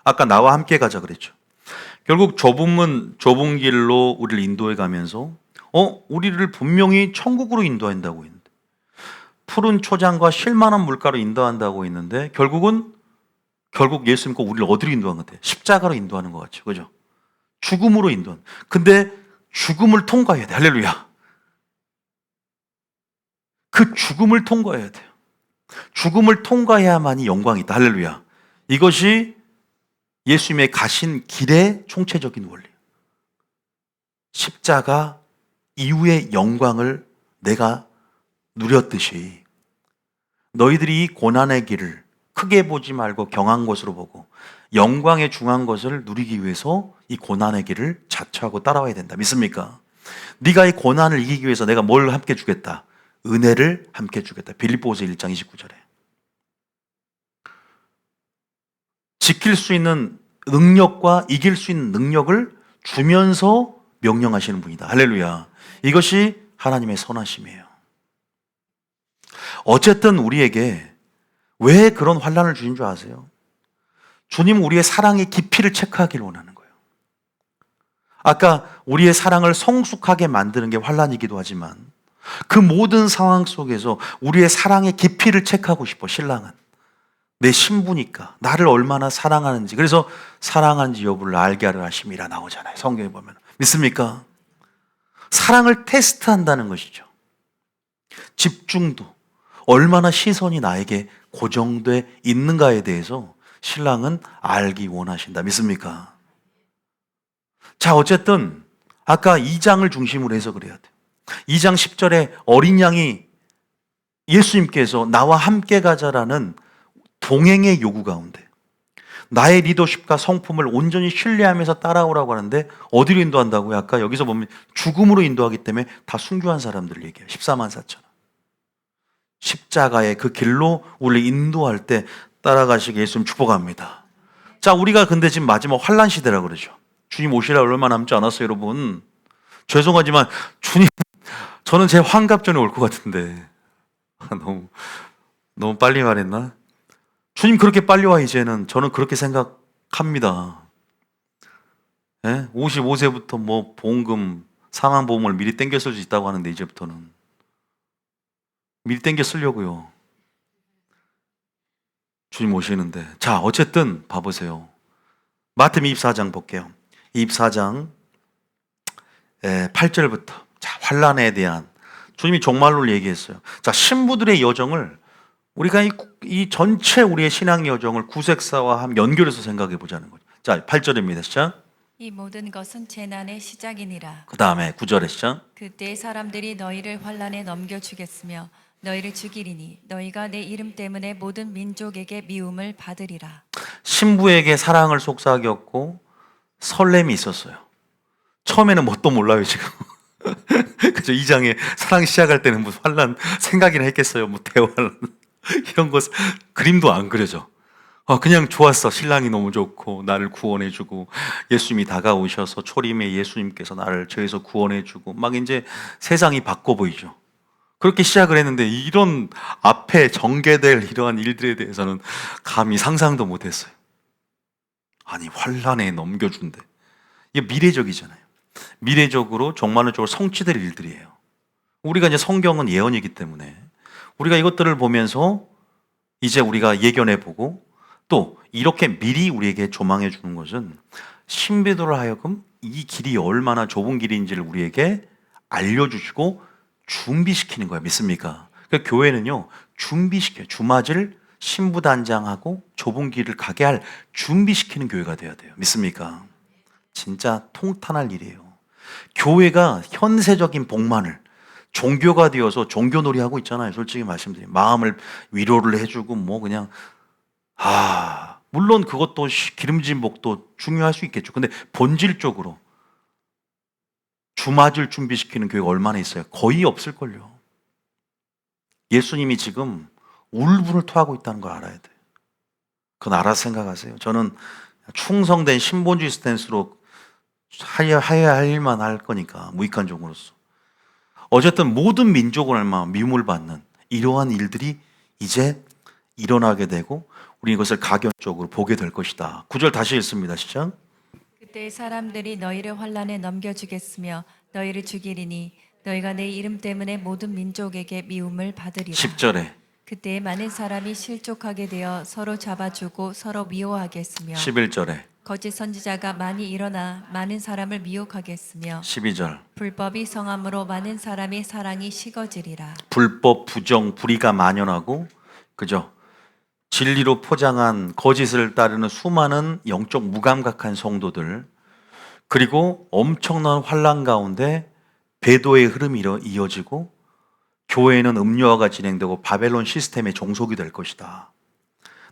아까 나와 함께 가자 그랬죠. 결국 좁은 문, 좁은 길로 우리를 인도해 가면서 우리를 분명히 천국으로 인도한다고 했는데, 푸른 초장과 쉴만한 물가로 인도한다고 했는데 결국 예수 믿고 우리를 어디로 인도한 것 같아요? 십자가로 인도하는 것 같죠. 그죠? 죽음으로 인도한. 근데 죽음을 통과해야 돼. 할렐루야. 그 죽음을 통과해야 돼요. 죽음을 통과해야만이 영광이 있다. 할렐루야. 이것이 예수님의 가신 길의 총체적인 원리예요. 십자가 이후의 영광을 내가 누렸듯이 너희들이 이 고난의 길을 크게 보지 말고 경한 것으로 보고 영광의 중한 것을 누리기 위해서 이 고난의 길을 자처하고 따라와야 된다. 믿습니까? 네가 이 고난을 이기기 위해서 내가 뭘 함께 주겠다? 은혜를 함께 주겠다. 빌립보서 1장 29절에. 지킬 수 있는 능력과 이길 수 있는 능력을 주면서 명령하시는 분이다. 할렐루야. 이것이 하나님의 선하심이에요. 어쨌든 우리에게 왜 그런 환난을 주신 줄 아세요? 주님은 우리의 사랑의 깊이를 체크하기를 원하는 거예요. 아까 우리의 사랑을 성숙하게 만드는 게 환난이기도 하지만 그 모든 상황 속에서 우리의 사랑의 깊이를 체크하고 싶어. 신랑은 내 신부니까 나를 얼마나 사랑하는지, 그래서 사랑하는지 여부를 알게 하려 하심이라 나오잖아요. 성경에 보면. 믿습니까? 사랑을 테스트한다는 것이죠. 집중도, 얼마나 시선이 나에게 고정돼 있는가에 대해서 신랑은 알기 원하신다. 믿습니까? 자, 어쨌든 아까 2장을 중심으로 해서 그래야 돼요. 2장 10절에 어린 양이 예수님께서 나와 함께 가자라는 동행의 요구 가운데 나의 리더십과 성품을 온전히 신뢰하면서 따라오라고 하는데 어디로 인도한다고요? 아까 여기서 보면 죽음으로 인도하기 때문에 다 순교한 사람들을 얘기해요. 14만 4천. 십자가의 그 길로 우리를 인도할 때 따라가시게 예수님 축복합니다. 자, 우리가 근데 지금 마지막 환난 시대라고 그러죠. 주님 오시라 얼마 남지 않았어요, 여러분. 죄송하지만 주님, 저는 제 환갑 전에 올 것 같은데 너무 빨리 말했나? 주님 그렇게 빨리 와 이제는. 저는 그렇게 생각합니다. 55세부터 뭐 보험금, 사망보험을 미리 땡겨 쓸 수 있다고 하는데 이제부터는 미리 땡겨 쓰려고요. 주님 오시는데. 자, 어쨌든 봐보세요. 마태복음 24장 볼게요. 24장 8절부터 자, 환난에 대한 주님이 종말론을 얘기했어요. 자, 신부들의 여정을 우리가 이 전체 우리의 신앙 여정을 구색사와 함 연결해서 생각해 보자는 거죠. 자, 8절입니다. 시작. 이 모든 것은 재난의 시작이니라. 그 다음에 9절에 시작. 그때 사람들이 너희를 환난에 넘겨주겠으며 너희를 죽이리니 너희가 내 이름 때문에 모든 민족에게 미움을 받으리라. 신부에게 사랑을 속삭였고 설렘이 있었어요. 처음에는 뭣도 몰라요, 지금. 그죠? 2장에 사랑 시작할 때는 무슨 환란 생각이나 했겠어요. 뭐 대환란 이런 것 그림도 안 그려져. 그냥 좋았어. 신랑이 너무 좋고 나를 구원해주고 예수님이 다가오셔서 초림에 예수님께서 나를 죄에서 구원해주고 막 이제 세상이 바꿔 보이죠. 그렇게 시작을 했는데 이런 앞에 전개될 이러한 일들에 대해서는 감히 상상도 못했어요. 아니 환란에 넘겨준대. 이게 미래적이잖아요. 미래적으로 종말론적으로 성취될 일들이에요. 우리가 이제 성경은 예언이기 때문에 우리가 이것들을 보면서 이제 우리가 예견해보고 또 이렇게 미리 우리에게 조망해 주는 것은 신비도를 하여금 이 길이 얼마나 좁은 길인지를 우리에게 알려주시고 준비시키는 거예요. 믿습니까? 그러니까 교회는요 준비시켜요. 주맞을 신부단장하고 좁은 길을 가게 할 준비시키는 교회가 돼야 돼요. 믿습니까? 진짜 통탄할 일이에요. 교회가 현세적인 복만을 종교가 되어서 종교놀이 하고 있잖아요. 솔직히 말씀드리면 마음을 위로를 해주고 뭐 그냥 물론 그것도 기름진 목도 중요할 수 있겠죠. 근데 본질적으로 주맞을 준비시키는 교회가 얼마나 있어요? 거의 없을걸요. 예수님이 지금 울분을 토하고 있다는 걸 알아야 돼요. 그건 알아서 생각하세요. 저는 충성된 신본주의 스탠스로 해야 할 일만 할 거니까 무익한 종으로서. 어쨌든 모든 민족을 얼마나 미움을 받는 이러한 일들이 이제 일어나게 되고 우리 이것을 가견적으로 보게 될 것이다. 9절 다시 읽습니다. 시작. 그때 사람들이 너희를 환란에 넘겨주겠으며 너희를 죽이리니 너희가 내 이름 때문에 모든 민족에게 미움을 받으리라. 10절에 그때 많은 사람이 실족하게 되어 서로 잡아주고 서로 미워하겠으며 11절에 거짓 선지자가 많이 일어나 많은 사람을 미혹하겠으며 12절 불법이 성함으로 많은 사람의 사랑이 식어지리라. 불법, 부정, 불의가 만연하고 그죠? 진리로 포장한 거짓을 따르는 수많은 영적 무감각한 성도들 그리고 엄청난 환란 가운데 배도의 흐름이 이어지고 교회에는 음료화가 진행되고 바벨론 시스템의 종속이 될 것이다.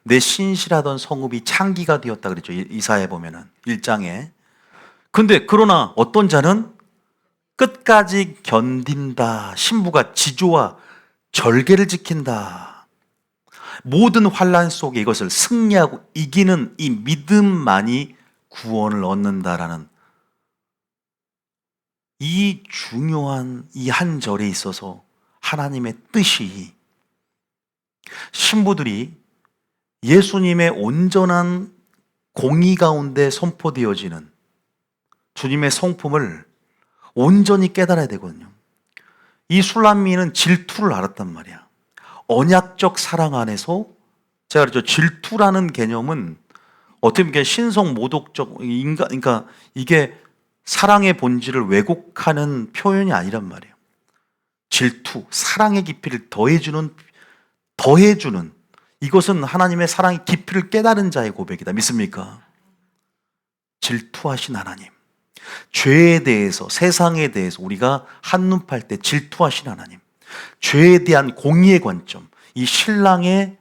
내 신실하던 성읍이 창기가 되었다 그랬죠. 이사야에 보면은 1장에. 근데 그러나 어떤 자는 끝까지 견딘다. 신부가 지조와 절개를 지킨다. 모든 환란 속에 이것을 승리하고 이기는 이 믿음만이 구원을 얻는다라는 이 중요한 이 한 절에 있어서 하나님의 뜻이 신부들이 예수님의 온전한 공의 가운데 선포되어지는 주님의 성품을 온전히 깨달아야 되거든요. 이 술람미는 질투를 알았단 말이야. 언약적 사랑 안에서 제가 그랬죠. 질투라는 개념은 어떻게 보면 신성 모독적 인간, 그러니까 이게 사랑의 본질을 왜곡하는 표현이 아니란 말이에요. 질투, 사랑의 깊이를 더해주는 이것은 하나님의 사랑의 깊이를 깨달은 자의 고백이다. 믿습니까? 질투하신 하나님. 죄에 대해서, 세상에 대해서 우리가 한눈 팔 때 질투하신 하나님. 죄에 대한 공의의 관점, 이 신랑의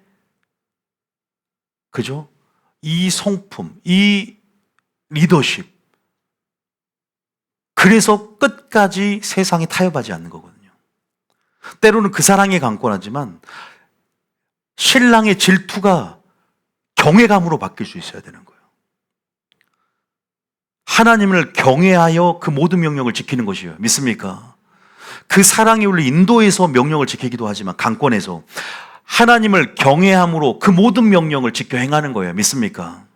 그죠? 이 성품, 이 리더십. 그래서 끝까지 세상이 타협하지 않는 거거든요. 때로는 그 사랑이 강권하지만 신랑의 질투가 경외감으로 바뀔 수 있어야 되는 거예요. 하나님을 경외하여 그 모든 명령을 지키는 것이에요. 믿습니까? 그 사랑이 우리 인도에서 명령을 지키기도 하지만 강권에서 하나님을 경외함으로 그 모든 명령을 지켜 행하는 거예요. 믿습니까?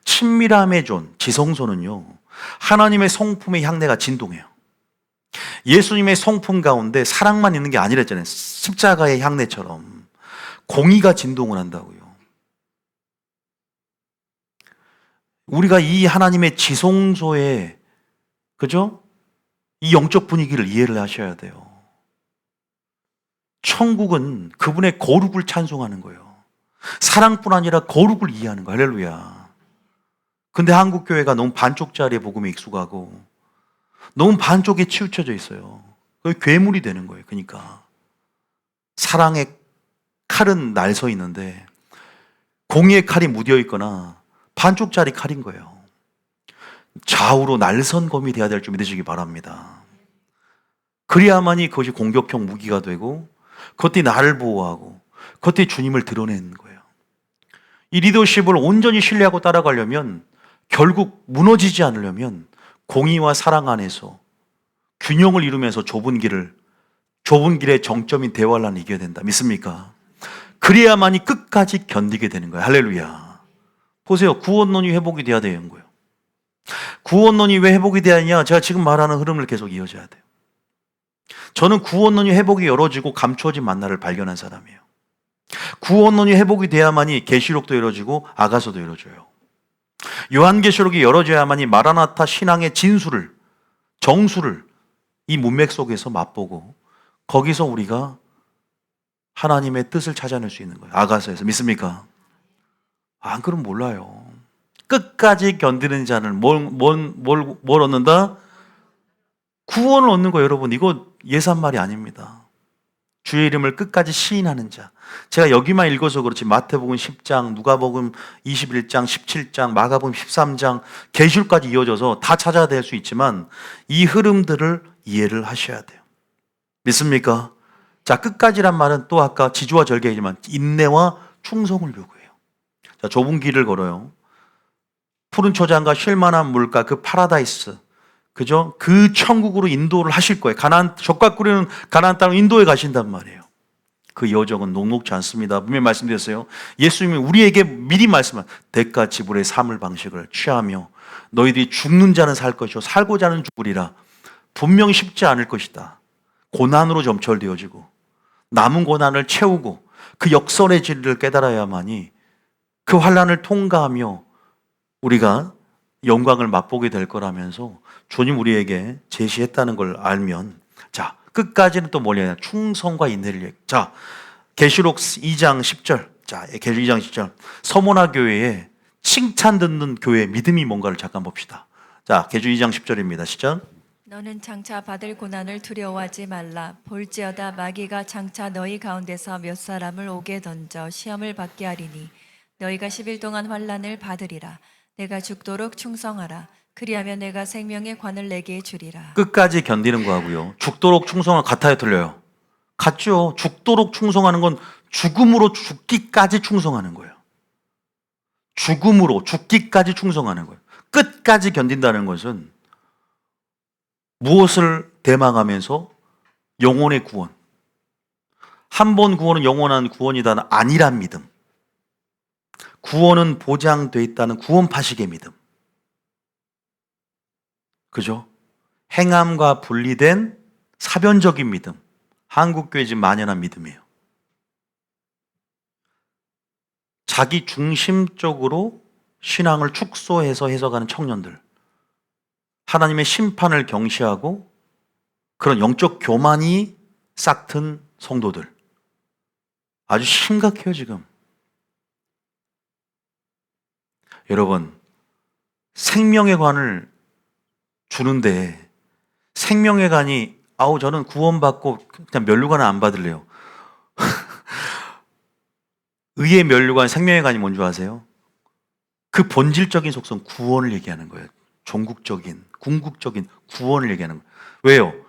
친밀함의 존, 지성소는요, 하나님의 성품의 향내가 진동해요. 예수님의 성품 가운데 사랑만 있는 게 아니랬잖아요. 십자가의 향내처럼 공의가 진동을 한다고요. 우리가 이 하나님의 지성소에 그죠? 이 영적 분위기를 이해를 하셔야 돼요. 천국은 그분의 거룩을 찬송하는 거예요. 사랑뿐 아니라 거룩을 이해하는 거예요. 할렐루야. 근데 한국 교회가 너무 반쪽짜리 복음에 익숙하고 너무 반쪽에 치우쳐져 있어요. 그게 괴물이 되는 거예요. 그러니까 사랑의 칼은 날 서 있는데 공의 칼이 무뎌 있거나 반쪽짜리 칼인 거예요. 좌우로 날선검이 돼야 될 줄 믿으시기 바랍니다. 그래야만이 그것이 공격형 무기가 되고 그것이 나를 보호하고 그것이 주님을 드러내는 거예요. 이 리더십을 온전히 신뢰하고 따라가려면 결국 무너지지 않으려면 공의와 사랑 안에서 균형을 이루면서 좁은 길의 정점인 대환란을 이겨야 된다. 믿습니까? 그래야만이 끝까지 견디게 되는 거예요. 할렐루야. 보세요. 구원론이 회복이 돼야 되는 거예요. 구원론이 왜 회복이 돼야 하냐? 제가 지금 말하는 흐름을 계속 이어져야 돼요. 저는 구원론이 회복이 열어지고 감추어진 만나를 발견한 사람이에요. 구원론이 회복이 돼야만이 계시록도 열어지고 아가서도 열어져요. 요한계시록이 열어져야만이 마라나타 신앙의 진수를, 정수를 이 문맥 속에서 맛보고 거기서 우리가 하나님의 뜻을 찾아낼 수 있는 거예요. 아가서에서. 믿습니까? 안 그럼 몰라요. 끝까지 견디는 자는 뭘 얻는다? 구원을 얻는 거예요. 여러분, 이거 예산말이 아닙니다. 주의 이름을 끝까지 시인하는 자. 제가 여기만 읽어서 그렇지 마태복음 10장, 누가복음 21장, 17장, 마가복음 13장, 계시록까지 이어져서 다 찾아야 될 수 있지만 이 흐름들을 이해를 하셔야 돼요. 믿습니까? 자, 끝까지란 말은 또 아까 지주와 절개이지만 인내와 충성을 요구해요. 자, 좁은 길을 걸어요. 푸른 초장과 쉴만한 물가, 그 파라다이스, 그죠? 그 천국으로 인도를 하실 거예요. 젓갈 끓이는 가나안 땅으로 인도에 가신단 말이에요. 그 여정은 녹록지 않습니다. 분명히 말씀드렸어요. 예수님이 우리에게 미리 말씀한 대가 지불의 삶을 방식을 취하며 너희들이 죽는 자는 살 것이요 살고자 하는 죽으리라. 분명히 쉽지 않을 것이다. 고난으로 점철되어지고 남은 고난을 채우고 그 역설의 진리를 깨달아야만이 그 환난을 통과하며 우리가 영광을 맛보게 될 거라면서 주님 우리에게 제시했다는 걸 알면, 자, 끝까지는 또 뭐냐? 충성과 인내를 얘기. 자, 계시록 2장 10절. 자, 계시록 2장 10절. 서모나 교회에 칭찬 듣는 교회의 믿음이 뭔가를 잠깐 봅시다. 자, 계시록 2장 10절입니다. 시작. 너는 장차 받을 고난을 두려워하지 말라. 볼지어다 마귀가 장차 너희 가운데서 몇 사람을 옥에 던져 시험을 받게 하리니 너희가 10일 동안 환난을 받으리라. 내가 죽도록 충성하라. 그리하면 내가 생명의 관을 내게 주리라. 끝까지 견디는 거하고요. 죽도록 충성은 같아요, 틀려요? 같죠. 죽도록 충성하는 건 죽음으로 죽기까지 충성하는 거예요. 죽음으로 죽기까지 충성하는 거예요. 끝까지 견딘다는 것은 무엇을 대망하면서 영혼의 구원. 한 번 구원은 영원한 구원이다는 아니란 믿음. 구원은 보장되어 있다는 구원파식의 믿음. 그죠? 행함과 분리된 사변적인 믿음. 한국교회 지금 만연한 믿음이에요. 자기 중심적으로 신앙을 축소해서 해석하는 청년들. 하나님의 심판을 경시하고 그런 영적 교만이 싹튼 성도들. 아주 심각해요, 지금. 여러분, 생명의 관을 주는데 생명의 관이 저는 구원받고 그냥 면류관을 안 받을래요. 의의 면류관, 생명의 관이 뭔지 아세요? 그 본질적인 속성 구원을 얘기하는 거예요. 종국적인, 궁극적인 구원을 얘기하는 거예요. 왜요?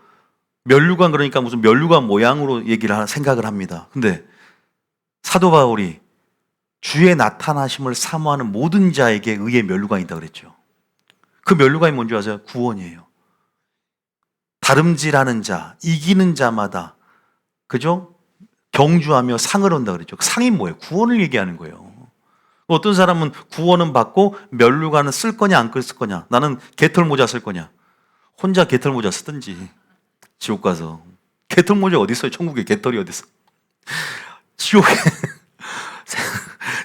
면류관 그러니까 무슨 면류관 모양으로 생각을 합니다. 근데 사도 바울이 주의 나타나심을 사모하는 모든 자에게 의의 면류관이 있다고 그랬죠. 그 면류관이 뭔지 아세요? 구원이에요. 다름질하는 자, 이기는 자마다, 그죠? 경주하며 상을 얻는다 그랬죠. 그 상이 뭐예요? 구원을 얘기하는 거예요. 어떤 사람은 구원은 받고 면류관은 쓸 거냐 안 쓸 거냐. 나는 개털모자 쓸 거냐. 혼자 개털모자 쓰든지 지옥 가서. 개털모자 어디 있어요? 천국에 개털이 어디 있어?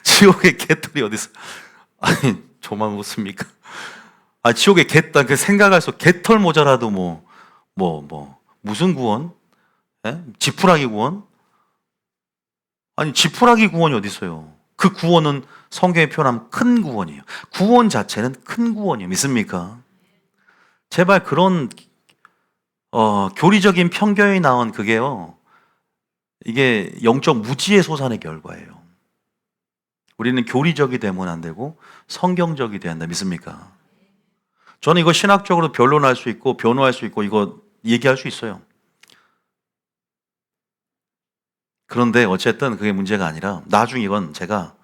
지옥에 개털이 어디 있어? 아니 저만 웃습니까? 지옥에 그 생각할수록 개털 모자라도 무슨 구원? 예? 지푸라기 구원? 아니 지푸라기 구원이 어디 있어요? 그 구원은 성경에 표현하면 큰 구원이에요. 구원 자체는 큰 구원이에요. 믿습니까? 제발 그런 교리적인 편견이 나온 그게요. 이게 영적 무지의 소산의 결과예요. 우리는 교리적이 되면 안 되고 성경적이 돼야 한다. 믿습니까? 저는 이거 신학적으로 변론할 수 있고 변호할 수 있고 이거 얘기할 수 있어요. 그런데 어쨌든 그게 문제가 아니라 나중에 이건 제가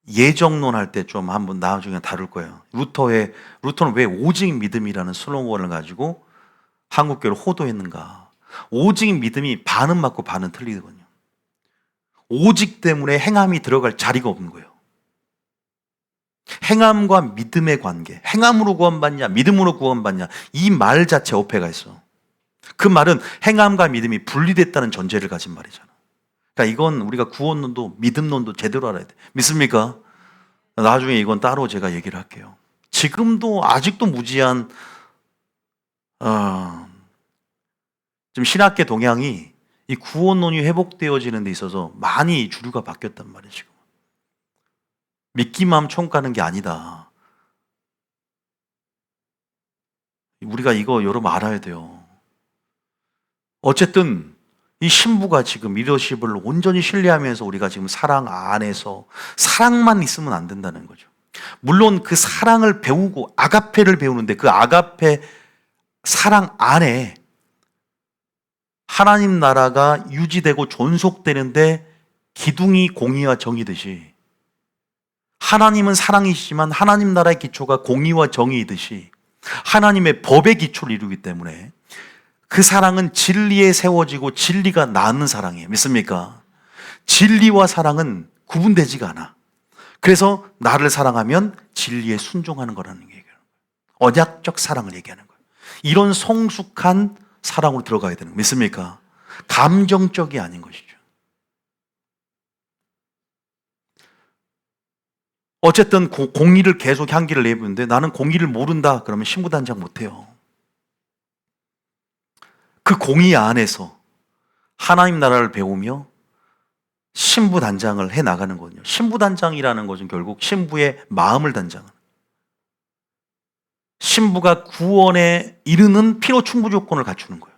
예정론 할 때 좀 한번 나중에 다룰 거예요. 루터는 왜 오직 믿음이라는 슬로건을 가지고 한국교회를 호도했는가? 오직 믿음이 반은 맞고 반은 틀리거든요. 오직 때문에 행함이 들어갈 자리가 없는 거예요. 행함과 믿음의 관계, 행함으로 구원받냐, 믿음으로 구원받냐, 이 말 자체 어폐가 있어. 그 말은 행함과 믿음이 분리됐다는 전제를 가진 말이잖아. 그러니까 이건 우리가 구원론도 믿음론도 제대로 알아야 돼. 믿습니까? 나중에 이건 따로 제가 얘기를 할게요. 지금도 아직도 무지한 지금 신학계 동향이 이 구원론이 회복되어지는 데 있어서 많이 주류가 바뀌었단 말이에요. 지금 믿기만 하면 총 가는 게 아니다. 우리가 이거 여러분 알아야 돼요. 어쨌든 이 신부가 지금 리더십을 온전히 신뢰하면서 우리가 지금 사랑 안에서 사랑만 있으면 안 된다는 거죠. 물론 그 사랑을 배우고 아가페를 배우는데 그 아가페 사랑 안에 하나님 나라가 유지되고 존속되는데 기둥이 공의와 정의듯이 하나님은 사랑이시지만 하나님 나라의 기초가 공의와 정의이듯이 하나님의 법의 기초를 이루기 때문에 그 사랑은 진리에 세워지고 진리가 낳는 사랑이에요. 믿습니까? 진리와 사랑은 구분되지가 않아. 그래서 나를 사랑하면 진리에 순종하는 거라는 얘기예요. 언약적 사랑을 얘기하는 거예요. 이런 성숙한 사랑으로 들어가야 되는 거예요. 믿습니까? 감정적이 아닌 것이죠. 어쨌든 공의를 계속 향기를 내부는데 나는 공의를 모른다 그러면 신부단장 못해요. 그 공의 안에서 하나님 나라를 배우며 신부단장을 해나가는 거거든요. 신부단장이라는 것은 결국 신부의 마음을 단장하는, 신부가 구원에 이르는 필요충분 조건을 갖추는 거예요.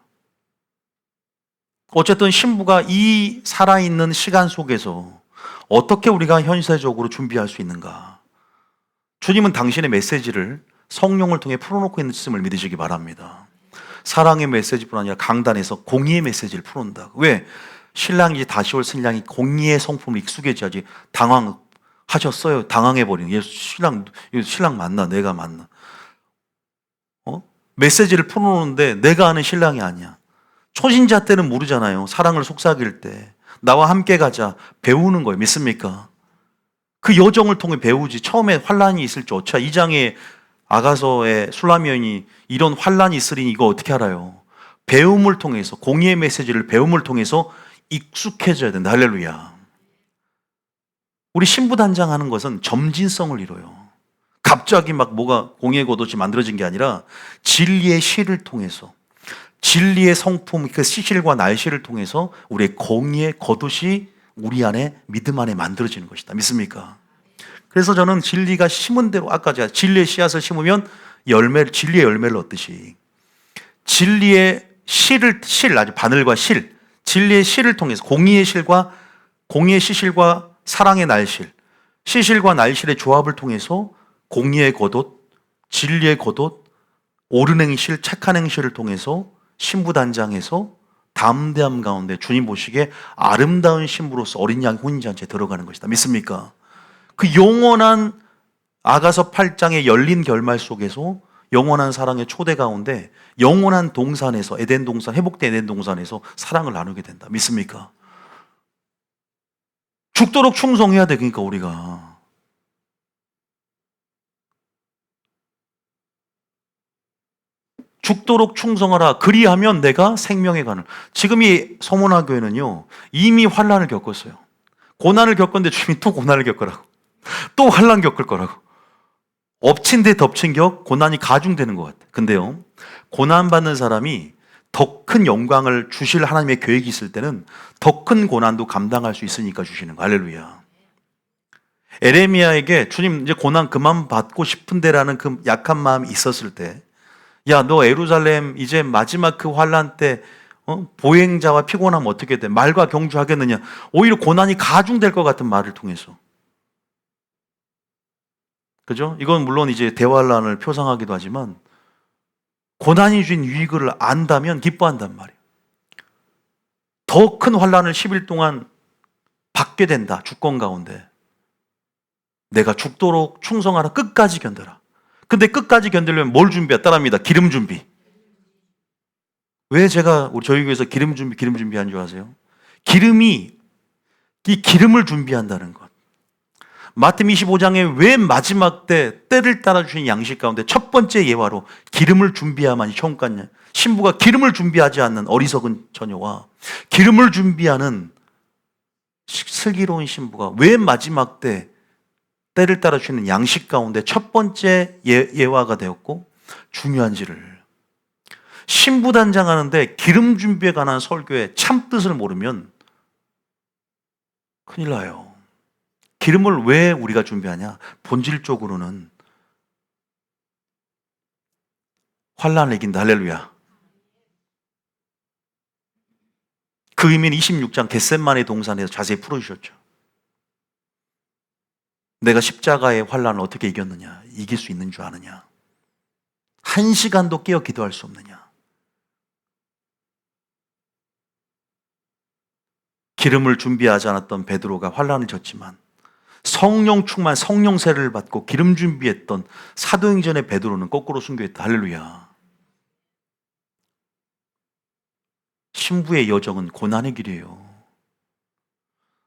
어쨌든 신부가 이 살아있는 시간 속에서 어떻게 우리가 현실적으로 준비할 수 있는가? 주님은 당신의 메시지를 성령을 통해 풀어놓고 있음을 믿으시기 바랍니다. 사랑의 메시지뿐 아니라 강단에서 공의의 메시지를 풀어온다. 왜? 신랑이 다시 올 신랑이 공의의 성품을 익숙해져야지. 당황하셨어요. 당황해버리는. 신랑 맞나? 내가 맞나? 메시지를 풀어놓는데 내가 아는 신랑이 아니야. 초신자 때는 모르잖아요. 사랑을 속삭일 때. 나와 함께 가자. 배우는 거예요. 믿습니까? 그 여정을 통해 배우지. 처음에 환란이 있을 줄 어차 2장에 아가서의 술라미언이 이런 환란이 있으리니 이거 어떻게 알아요? 배움을 통해서, 공의의 메시지를 배움을 통해서 익숙해져야 된다. 할렐루야. 우리 신부단장 하는 것은 점진성을 이뤄요. 갑자기 막 뭐가 공의의 겉옷이 만들어진 게 아니라 진리의 실을 통해서, 진리의 성품, 그 시실과 날실을 통해서 우리의 공의의 겉옷이 우리 안에, 믿음 안에 만들어지는 것이다. 믿습니까? 그래서 저는 진리가 심은 대로, 아까 제가 진리의 씨앗을 심으면 진리의 열매를 얻듯이 진리의 아주 바늘과 실, 진리의 실을 통해서 공의의 시실과 사랑의 날실, 시실과 날실의 조합을 통해서 공의의 겉옷, 진리의 겉옷, 옳은 행실, 착한 행실을 통해서 신부단장에서 담대함 가운데 주님 보시기에 아름다운 신부로서 어린 양 혼인잔치에 들어가는 것이다. 믿습니까? 그 영원한 아가서 8장의 열린 결말 속에서 영원한 사랑의 초대 가운데 영원한 동산에서, 에덴 동산, 회복된 에덴 동산에서 사랑을 나누게 된다. 믿습니까? 죽도록 충성해야 돼. 그러니까 우리가 죽도록 충성하라. 그리하면 내가 생명의 간을. 지금 이 서문화 교회는요 이미 환난을 겪었어요. 고난을 겪었는데 주님이 또 고난을 겪으라고, 또 환난 겪을 거라고. 엎친 데 덮친 격, 고난이 가중되는 것 같아요. 근데요, 고난받는 사람이 더 큰 영광을 주실 하나님의 계획이 있을 때는 더 큰 고난도 감당할 수 있으니까 주시는 거. 할렐루야. 에레미야에게 주님 이제 고난 그만 받고 싶은데라는 그 약한 마음이 있었을 때, 야, 너 예루살렘 이제 마지막 그 환난 때 보행자와 피곤하면 어떻게 돼? 말과 경주하겠느냐? 오히려 고난이 가중될 것 같은 말을 통해서 그죠? 이건 물론 이제 대환란을 표상하기도 하지만 고난이 준 유익을 안다면 기뻐한단 말이에요. 더 큰 환란을 10일 동안 받게 된다. 주권 가운데. 내가 죽도록 충성하라. 끝까지 견뎌라. 근데 끝까지 견디려면 뭘 준비해? 따라합니다. 기름 준비. 왜 제가 저희 교회에서 기름 준비한 줄 아세요? 이 기름을 준비한다는 것. 마태복음 25장의 왜 마지막 때를 따라 주신 양식 가운데 첫 번째 예화로 기름을 준비해야만이 천국 갔냐. 신부가 기름을 준비하지 않는 어리석은 처녀와 기름을 준비하는 슬기로운 신부가 왜 마지막 때를 따라 주시는 양식 가운데 첫 번째 예화가 되었고 중요한지를 신부 단장하는데 기름 준비에 관한 설교의 참 뜻을 모르면 큰일 나요. 기름을 왜 우리가 준비하냐? 본질적으로는 환란을 이긴다. 할렐루야. 그 의미는 26장 겟셋마네 동산에서 자세히 풀어주셨죠. 내가 십자가의 환란을 어떻게 이겼느냐? 이길 수 있는 줄 아느냐? 한 시간도 깨어 기도할 수 없느냐? 기름을 준비하지 않았던 베드로가 환란을 졌지만 성령 충만, 성령 세례를 받고 기름 준비했던 사도행전의 베드로는 거꾸로 순교했다. 할렐루야. 신부의 여정은 고난의 길이에요.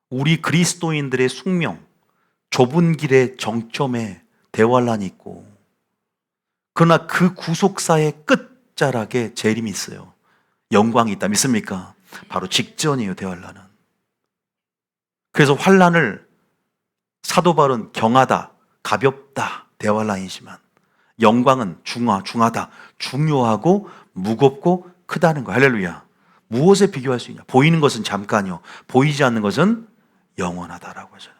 우리 그리스도인들의 숙명, 좁은 길의 정점에 대환란이 있고 그러나 그 구속사의 끝자락에 재림이 있어요. 영광이 있다. 믿습니까? 바로 직전이에요. 대환란은. 그래서 환란을 사도 바울은 경하다, 가볍다, 대환란이지만 영광은 중하다, 중요하고 무겁고 크다는 거예요. 할렐루야. 무엇에 비교할 수 있냐? 보이는 것은 잠깐이요. 보이지 않는 것은 영원하다라고 하잖아요.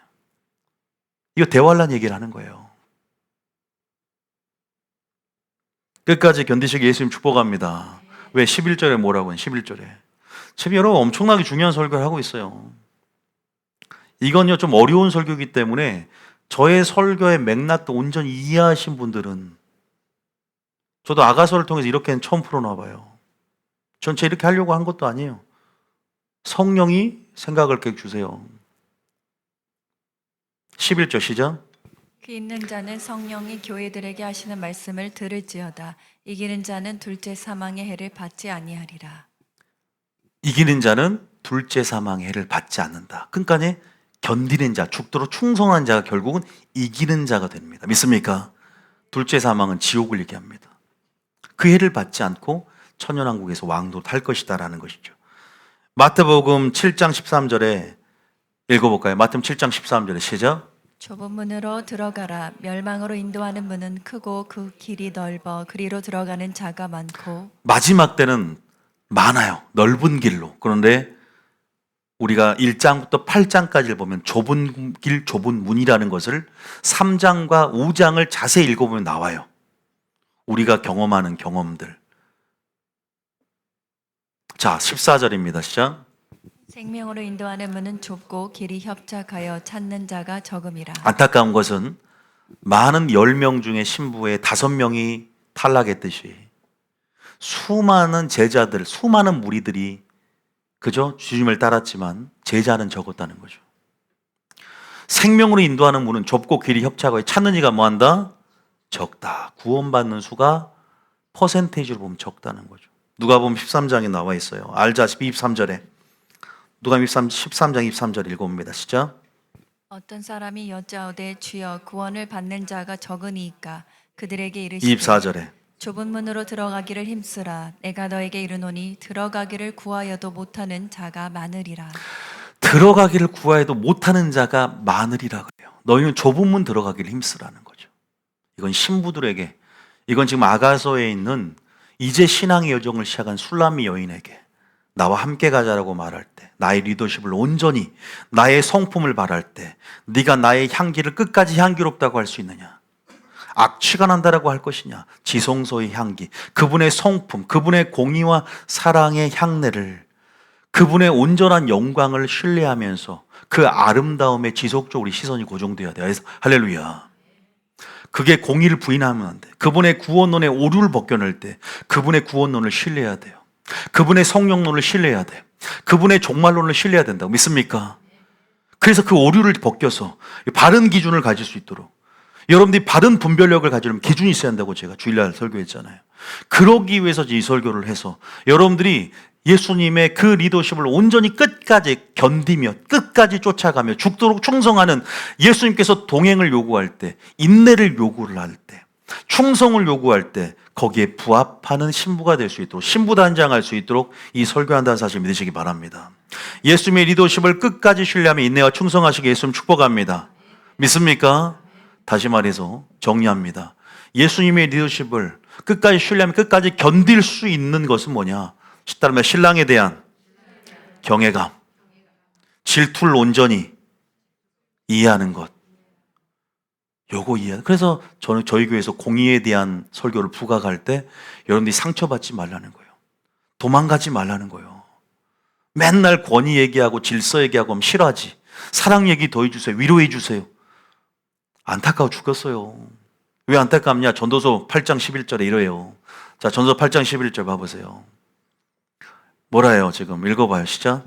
이거 대환란 얘기를 하는 거예요. 끝까지 견디시기 예수님 축복합니다. 왜 11절에 뭐라고 하는 11절에. 지금 여러분 엄청나게 중요한 설교를 하고 있어요. 이건요 좀 어려운 설교이기 때문에 저의 설교의 맥락도 온전히 이해하신 분들은 저도 아가서를 통해서 이렇게는 처음 풀어놔봐요. 전체 이렇게 하려고 한 것도 아니에요. 성령이 생각을 깨 주세요. 11절 시작. 그 있는 자는 성령이 교회들에게 하시는 말씀을 들을지어다. 이기는 자는 둘째 사망의 해를 받지 아니하리라. 이기는 자는 둘째 사망의 해를 받지 않는다. 그러니까 견디는 자, 죽도록 충성한 자가 결국은 이기는 자가 됩니다. 믿습니까? 둘째 사망은 지옥을 얘기합니다. 그 해를 받지 않고 천년왕국에서 왕도 탈 것이다라는 것이죠. 마태복음 7장 13절에 읽어볼까요? 마태복음 7장 13절에 시작. 좁은 문으로 들어가라. 멸망으로 인도하는 문은 크고 그 길이 넓어 그리로 들어가는 자가 많고. 마지막 때는 많아요. 넓은 길로. 그런데 우리가 1장부터 8장까지를 보면 좁은 길, 좁은 문이라는 것을 3장과 5장을 자세히 읽어보면 나와요. 우리가 경험하는 경험들. 자, 14절입니다. 시작. 생명으로 인도하는 문은 좁고 길이 협착하여 찾는 자가 적음이라. 안타까운 것은 많은 10명 중에 신부의 5명이 탈락했듯이 수많은 제자들, 수많은 무리들이 그저 주님을 따랐지만 제자는 적었다는 거죠. 생명으로 인도하는 문은 좁고 길이 협착하여 찾는 이가 뭐한다? 적다. 구원받는 수가 퍼센테이지로 보면 적다는 거죠. 누가복음 13장에 나와 있어요. 알다시피 23절에 누가복음 13장 23절 읽어봅니다. 시작. 어떤 사람이 여짜오되 주여 구원을 받는 자가 적으니이까 그들에게 이르시되 24절에 좁은 문으로 들어가기를 힘쓰라. 내가 너에게 이르노니 들어가기를 구하여도 못하는 자가 많으리라. 들어가기를 구하여도 못하는 자가 많으리라 그래요. 너희는 좁은 문 들어가기를 힘쓰라는 거죠. 이건 신부들에게, 이건 지금 아가서에 있는 이제 신앙의 여정을 시작한 술람미 여인에게 나와 함께 가자라고 말할 때, 나의 리더십을 온전히, 나의 성품을 바랄 때 네가 나의 향기를 끝까지 향기롭다고 할 수 있느냐? 악취가 난다라고 할 것이냐? 지성소의 향기, 그분의 성품, 그분의 공의와 사랑의 향내를, 그분의 온전한 영광을 신뢰하면서 그 아름다움에 지속적으로 시선이 고정되어야 돼요. 할렐루야. 그게 공의를 부인하면 안 돼. 그분의 구원론의 오류를 벗겨낼 때 그분의 구원론을 신뢰해야 돼요. 그분의 성령론을 신뢰해야 돼요. 그분의 종말론을 신뢰해야 된다고 믿습니까? 그래서 그 오류를 벗겨서 바른 기준을 가질 수 있도록 여러분들이 바른 분별력을 가지려면 기준이 있어야 한다고 제가 주일날 설교했잖아요. 그러기 위해서 이 설교를 해서 여러분들이 예수님의 그 리더십을 온전히 끝까지 견디며 끝까지 쫓아가며 죽도록 충성하는 예수님께서 동행을 요구할 때, 인내를 요구를 할 때, 충성을 요구할 때 거기에 부합하는 신부가 될 수 있도록, 신부단장할 수 있도록 이 설교한다는 사실 믿으시기 바랍니다. 예수님의 리더십을 끝까지 신뢰하며 인내와 충성하시게 예수님 축복합니다. 믿습니까? 다시 말해서 정리합니다. 예수님의 리더십을 끝까지 신뢰하며 끝까지 견딜 수 있는 것은 뭐냐? 따르면 신랑에 대한 경외감, 질투를 온전히 이해하는 것. 요거 이해. 그래서 저는 저희 교회에서 공의에 대한 설교를 부각할 때 여러분들이 상처받지 말라는 거예요. 도망가지 말라는 거예요. 맨날 권위 얘기하고 질서 얘기하고 하면 싫어하지. 사랑 얘기 더 해주세요. 위로해 주세요. 안타까워 죽겠어요. 왜 안타깝냐? 전도서 8장 11절에 이래요. 자, 전도서 8장 11절 봐보세요. 뭐라 해요? 지금 읽어봐요. 시작.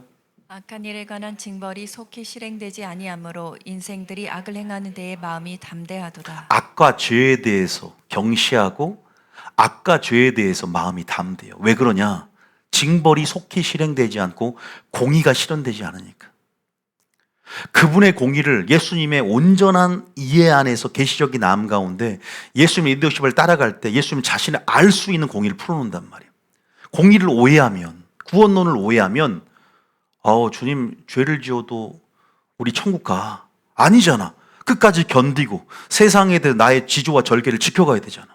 악한 일에 관한 징벌이 속히 실행되지 아니하므로 인생들이 악을 행하는 데에 마음이 담대하도다. 악과 죄에 대해서 경시하고 악과 죄에 대해서 마음이 담대해요. 왜 그러냐? 징벌이 속히 실행되지 않고 공의가 실현되지 않으니까. 그분의 공의를 예수님의 온전한 이해 안에서 계시적인 마음 가운데 예수님의 리더십을 따라갈 때 예수님 자신을 알 수 있는 공의를 풀어놓는단 말이에요. 공의를 오해하면, 구원론을 오해하면 주님 죄를 지어도 우리 천국 가. 아니잖아. 끝까지 견디고 세상에 대해 나의 지조와 절개를 지켜가야 되잖아.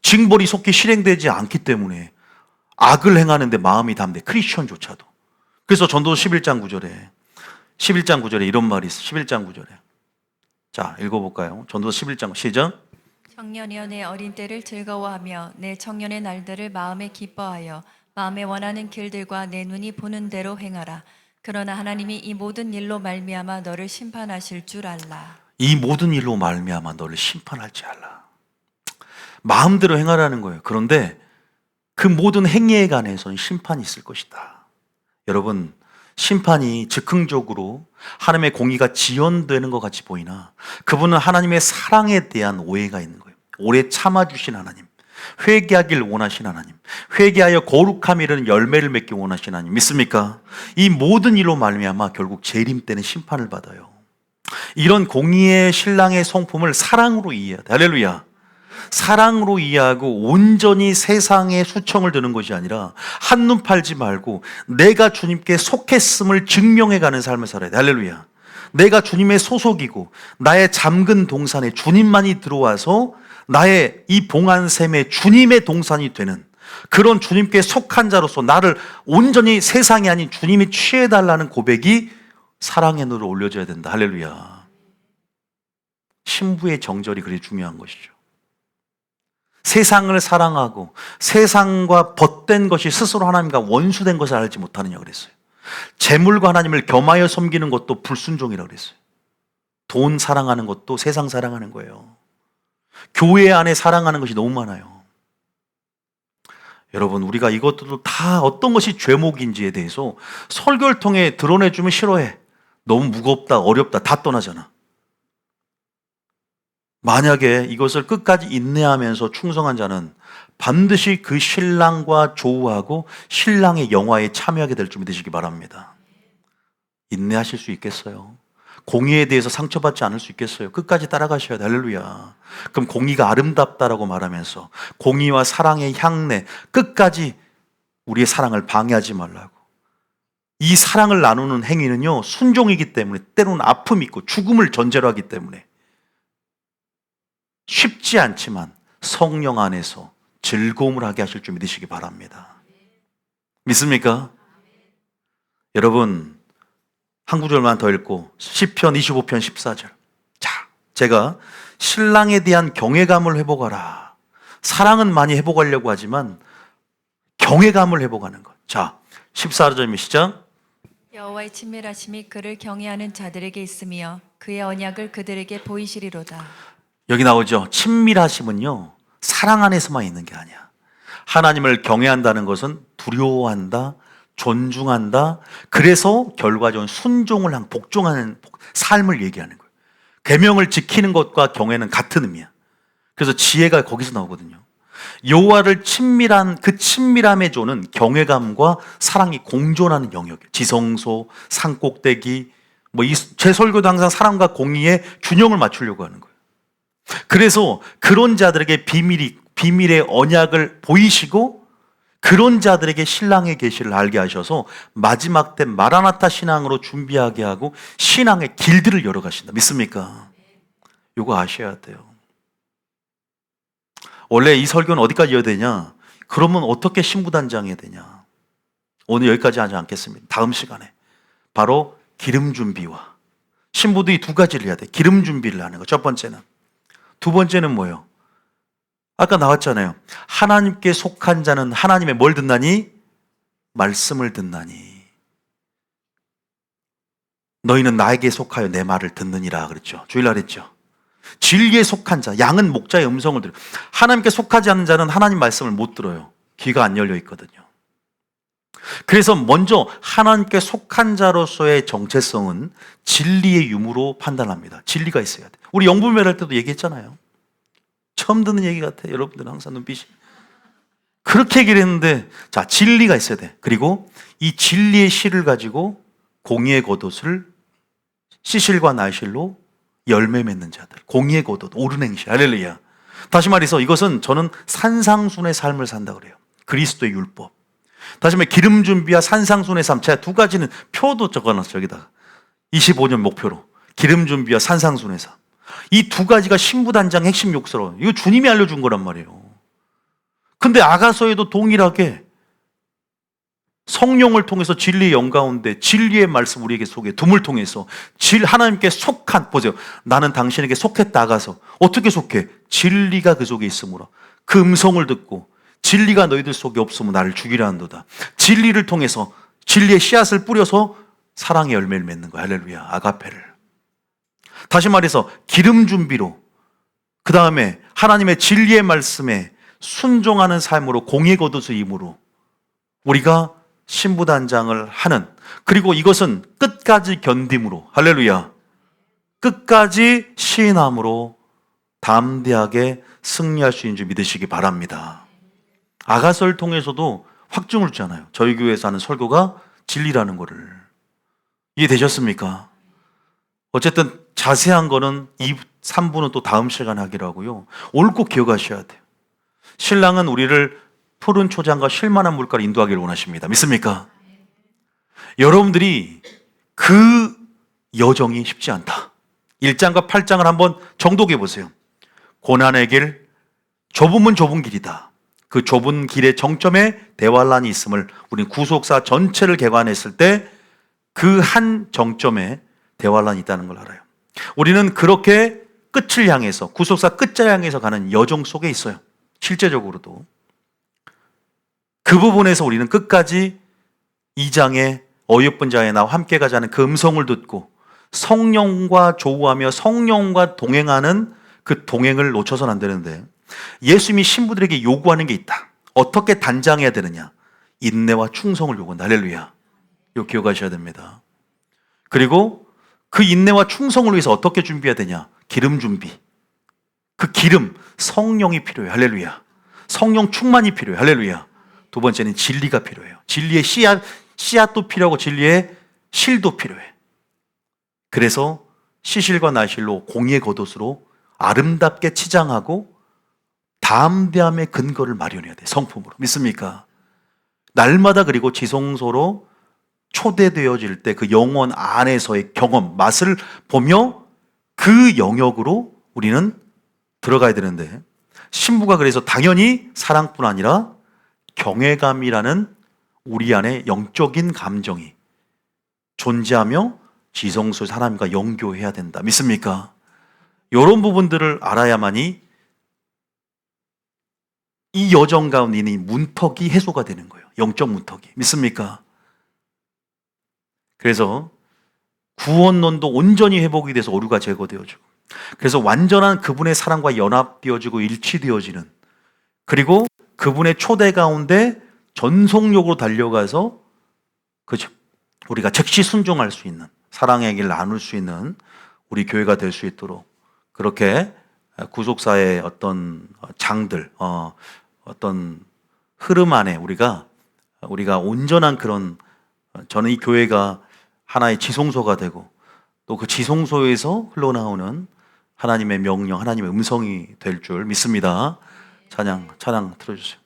징벌이 속히 실행되지 않기 때문에 악을 행하는데 마음이 담대. 크리스천조차도. 그래서 전도서 11장 9절에 이런 말이 있어. 11장 9절에. 자, 읽어볼까요? 전도서 11장 시작. 청년이여 내 어린 때를 즐거워하며 내 청년의 날들을 마음에 기뻐하여 마음에 원하는 길들과 내 눈이 보는 대로 행하라. 그러나 하나님이 이 모든 일로 말미암아 너를 심판하실 줄 알라. 이 모든 일로 말미암아 너를 심판할지 알라. 마음대로 행하라는 거예요. 그런데 그 모든 행위에 관해서는 심판이 있을 것이다. 여러분, 심판이 즉흥적으로 하나님의 공의가 지연되는 것 같이 보이나 그분은 하나님의 사랑에 대한 오해가 있는 거예요. 오래 참아주신 하나님, 회개하길 원하신 하나님, 회개하여 거룩함에 이르는 열매를 맺기 원하신 하나님 믿습니까? 이 모든 일로 말미암아 결국 재림 때는 심판을 받아요. 이런 공의의 신랑의 성품을 사랑으로 이해해야 돼. 할렐루야. 사랑으로 이해하고 온전히 세상에 수청을 드는 것이 아니라 한눈 팔지 말고 내가 주님께 속했음을 증명해가는 삶을 살아야 돼. 할렐루야. 내가 주님의 소속이고 나의 잠근 동산에 주님만이 들어와서 나의 이 봉안샘에 주님의 동산이 되는 그런 주님께 속한 자로서 나를 온전히 세상이 아닌 주님이 취해달라는 고백이 사랑의 눈으로 올려져야 된다. 할렐루야. 신부의 정절이 그리 중요한 것이죠. 세상을 사랑하고 세상과 벗된 것이 스스로 하나님과 원수된 것을 알지 못하느냐 그랬어요. 재물과 하나님을 겸하여 섬기는 것도 불순종이라고 그랬어요. 돈 사랑하는 것도 세상 사랑하는 거예요. 교회 안에 사랑하는 것이 너무 많아요. 여러분, 우리가 이것들도 다 어떤 것이 죄목인지에 대해서 설교를 통해 드러내주면 싫어해. 너무 무겁다, 어렵다, 다 떠나잖아. 만약에 이것을 끝까지 인내하면서 충성한 자는 반드시 그 신랑과 조우하고 신랑의 영화에 참여하게 될 줄 믿으시기 바랍니다. 인내하실 수 있겠어요? 공의에 대해서 상처받지 않을 수 있겠어요? 끝까지 따라가셔야 돼. 할렐루야. 그럼 공의가 아름답다라고 말하면서 공의와 사랑의 향내 끝까지 우리의 사랑을 방해하지 말라고. 이 사랑을 나누는 행위는요 순종이기 때문에 때로는 아픔이 있고 죽음을 전제로 하기 때문에 쉽지 않지만 성령 안에서 즐거움을 하게 하실 줄 믿으시기 바랍니다. 믿습니까? 여러분, 한 구절만 더 읽고 시편 25편 14절. 자, 제가 신랑에 대한 경외감을 회복하라. 사랑은 많이 회복하려고 하지만 경외감을 회복하는 것. 자, 14절입니다. 시작. 여호와의 친밀하심이 그를 경외하는 자들에게 있으며 그의 언약을 그들에게 보이시리로다. 여기 나오죠. 친밀하심은요, 사랑 안에서만 있는 게 아니야. 하나님을 경외한다는 것은 두려워한다, 존중한다. 그래서 결과적으로 순종을 한 복종하는 삶을 얘기하는 거예요. 계명을 지키는 것과 경외는 같은 의미야. 그래서 지혜가 거기서 나오거든요. 여호와를 친밀한 그 친밀함의 조는 경외감과 사랑이 공존하는 영역이에요. 지성소, 산꼭대기, 제 설교도 항상 사랑과 공의의 균형을 맞추려고 하는 거예요. 그래서 그런 자들에게 비밀의 언약을 보이시고 그런 자들에게 신랑의 계시를 알게 하셔서 마지막 때 마라나타 신앙으로 준비하게 하고 신앙의 길들을 열어가신다. 믿습니까? 이거 아셔야 돼요. 원래 이 설교는 어디까지 이어야 되냐? 그러면 어떻게 신부단장해야 되냐? 오늘 여기까지 하지 않겠습니다. 다음 시간에 바로 기름 준비와 신부들이 두 가지를 해야 돼. 기름 준비를 하는 거. 첫 번째는. 두 번째는 뭐예요? 아까 나왔잖아요. 하나님께 속한 자는 하나님의 뭘 듣나니? 말씀을 듣나니. 너희는 나에게 속하여 내 말을 듣느니라 그랬죠. 주일날 했죠. 진리에 속한 자, 양은 목자의 음성을 들어요. 하나님께 속하지 않는 자는 하나님 말씀을 못 들어요. 귀가 안 열려 있거든요. 그래서 먼저 하나님께 속한 자로서의 정체성은 진리의 유무로 판단합니다. 진리가 있어야 돼. 우리 영분별 할 때도 얘기했잖아요. 처음 듣는 얘기 같아. 여러분들은 항상 눈빛이. 그렇게 얘기를 했는데, 자, 진리가 있어야 돼. 그리고 이 진리의 실을 가지고 공의의 겉옷을 시실과 나실로 열매 맺는 자들. 공의의 겉옷, 옳은 행실. 할렐루야. 다시 말해서 이것은 저는 산상순의 삶을 산다 그래요. 그리스도의 율법. 다시 말해 기름 준비와 산상순의 삶. 제가 두 가지는 표도 적어놨어요. 여기다가 25년 목표로 기름 준비와 산상순의 삶. 이 두 가지가 신부단장 핵심 욕서로 이거 주님이 알려준 거란 말이에요. 근데 아가서에도 동일하게 성령을 통해서 진리의 영 가운데 진리의 말씀 우리에게 속에 둠을 통해서 하나님께 속한, 보세요. 나는 당신에게 속했다. 아가서 어떻게 속해? 진리가 그 속에 있으므로 그 음성을 듣고 진리가 너희들 속에 없으면 나를 죽이려 한도다. 진리를 통해서 진리의 씨앗을 뿌려서 사랑의 열매를 맺는 거야. 할렐루야. 아가페를. 다시 말해서 기름 준비로, 그 다음에 하나님의 진리의 말씀에 순종하는 삶으로 공의 겉옷을 입으로 우리가 신부단장을 하는, 그리고 이것은 끝까지 견딤으로, 할렐루야, 끝까지 시인함으로 담대하게 승리할 수 있는 줄 믿으시기 바랍니다. 아가서를 통해서도 확증을 주잖아요. 저희 교회에서 하는 설교가 진리라는 거를. 이해되셨습니까? 어쨌든 자세한 거는 3부는 또 다음 시간에 하기로 하고요. 오늘 꼭 기억하셔야 돼요. 신랑은 우리를 푸른 초장과 쉴만한 물가로 인도하기를 원하십니다. 믿습니까? 여러분들이 그 여정이 쉽지 않다. 1장과 8장을 한번 정독해 보세요. 고난의 길, 좁으면 좁은 길이다. 그 좁은 길의 정점에 대환란이 있음을 우리는 구속사 전체를 개관했을 때 그 한 정점에 대환란이 있다는 걸 알아요. 우리는 그렇게 끝을 향해서, 구속사 끝자를 향해서 가는 여정 속에 있어요. 실제적으로도. 그 부분에서 우리는 끝까지 2장의 어여쁜 자의 나와 함께 가자는 그 음성을 듣고 성령과 조우하며 성령과 동행하는 그 동행을 놓쳐서는 안 되는데, 예수님이 신부들에게 요구하는 게 있다. 어떻게 단장해야 되느냐? 인내와 충성을 요구한다. 할렐루야. 이거 기억하셔야 됩니다. 그리고 그 인내와 충성을 위해서 어떻게 준비해야 되냐? 기름 준비. 그 기름, 성령이 필요해요. 할렐루야. 성령 충만이 필요해요. 할렐루야. 두 번째는 진리가 필요해요. 진리의 씨앗도 필요하고 진리의 실도 필요해. 그래서 시실과 나실로 공의의 겉옷으로 아름답게 치장하고 담대함의 근거를 마련해야 돼. 성품으로. 믿습니까? 날마다 그리고 지성소로 초대되어질 때 그 영혼 안에서의 경험, 맛을 보며 그 영역으로 우리는 들어가야 되는데, 신부가 그래서 당연히 사랑뿐 아니라 경외감이라는 우리 안에 영적인 감정이 존재하며 지성소에서 하나님과 영교해야 된다. 믿습니까? 이런 부분들을 알아야만이 이 여정 가운데 있는 문턱이 해소가 되는 거예요. 영적 문턱이. 믿습니까? 그래서 구원론도 온전히 회복이 돼서 오류가 제거되어지고, 그래서 완전한 그분의 사랑과 연합되어지고 일치되어지는, 그리고 그분의 초대 가운데 전속력으로 달려가서 그죠, 우리가 즉시 순종할 수 있는, 사랑의 길 나눌 수 있는 우리 교회가 될 수 있도록, 그렇게 구속사의 어떤 장들, 어떤 흐름 안에 우리가 온전한 그런, 저는 이 교회가 하나의 지성소가 되고 또 그 지성소에서 흘러나오는 하나님의 명령, 하나님의 음성이 될 줄 믿습니다. 찬양 틀어주세요.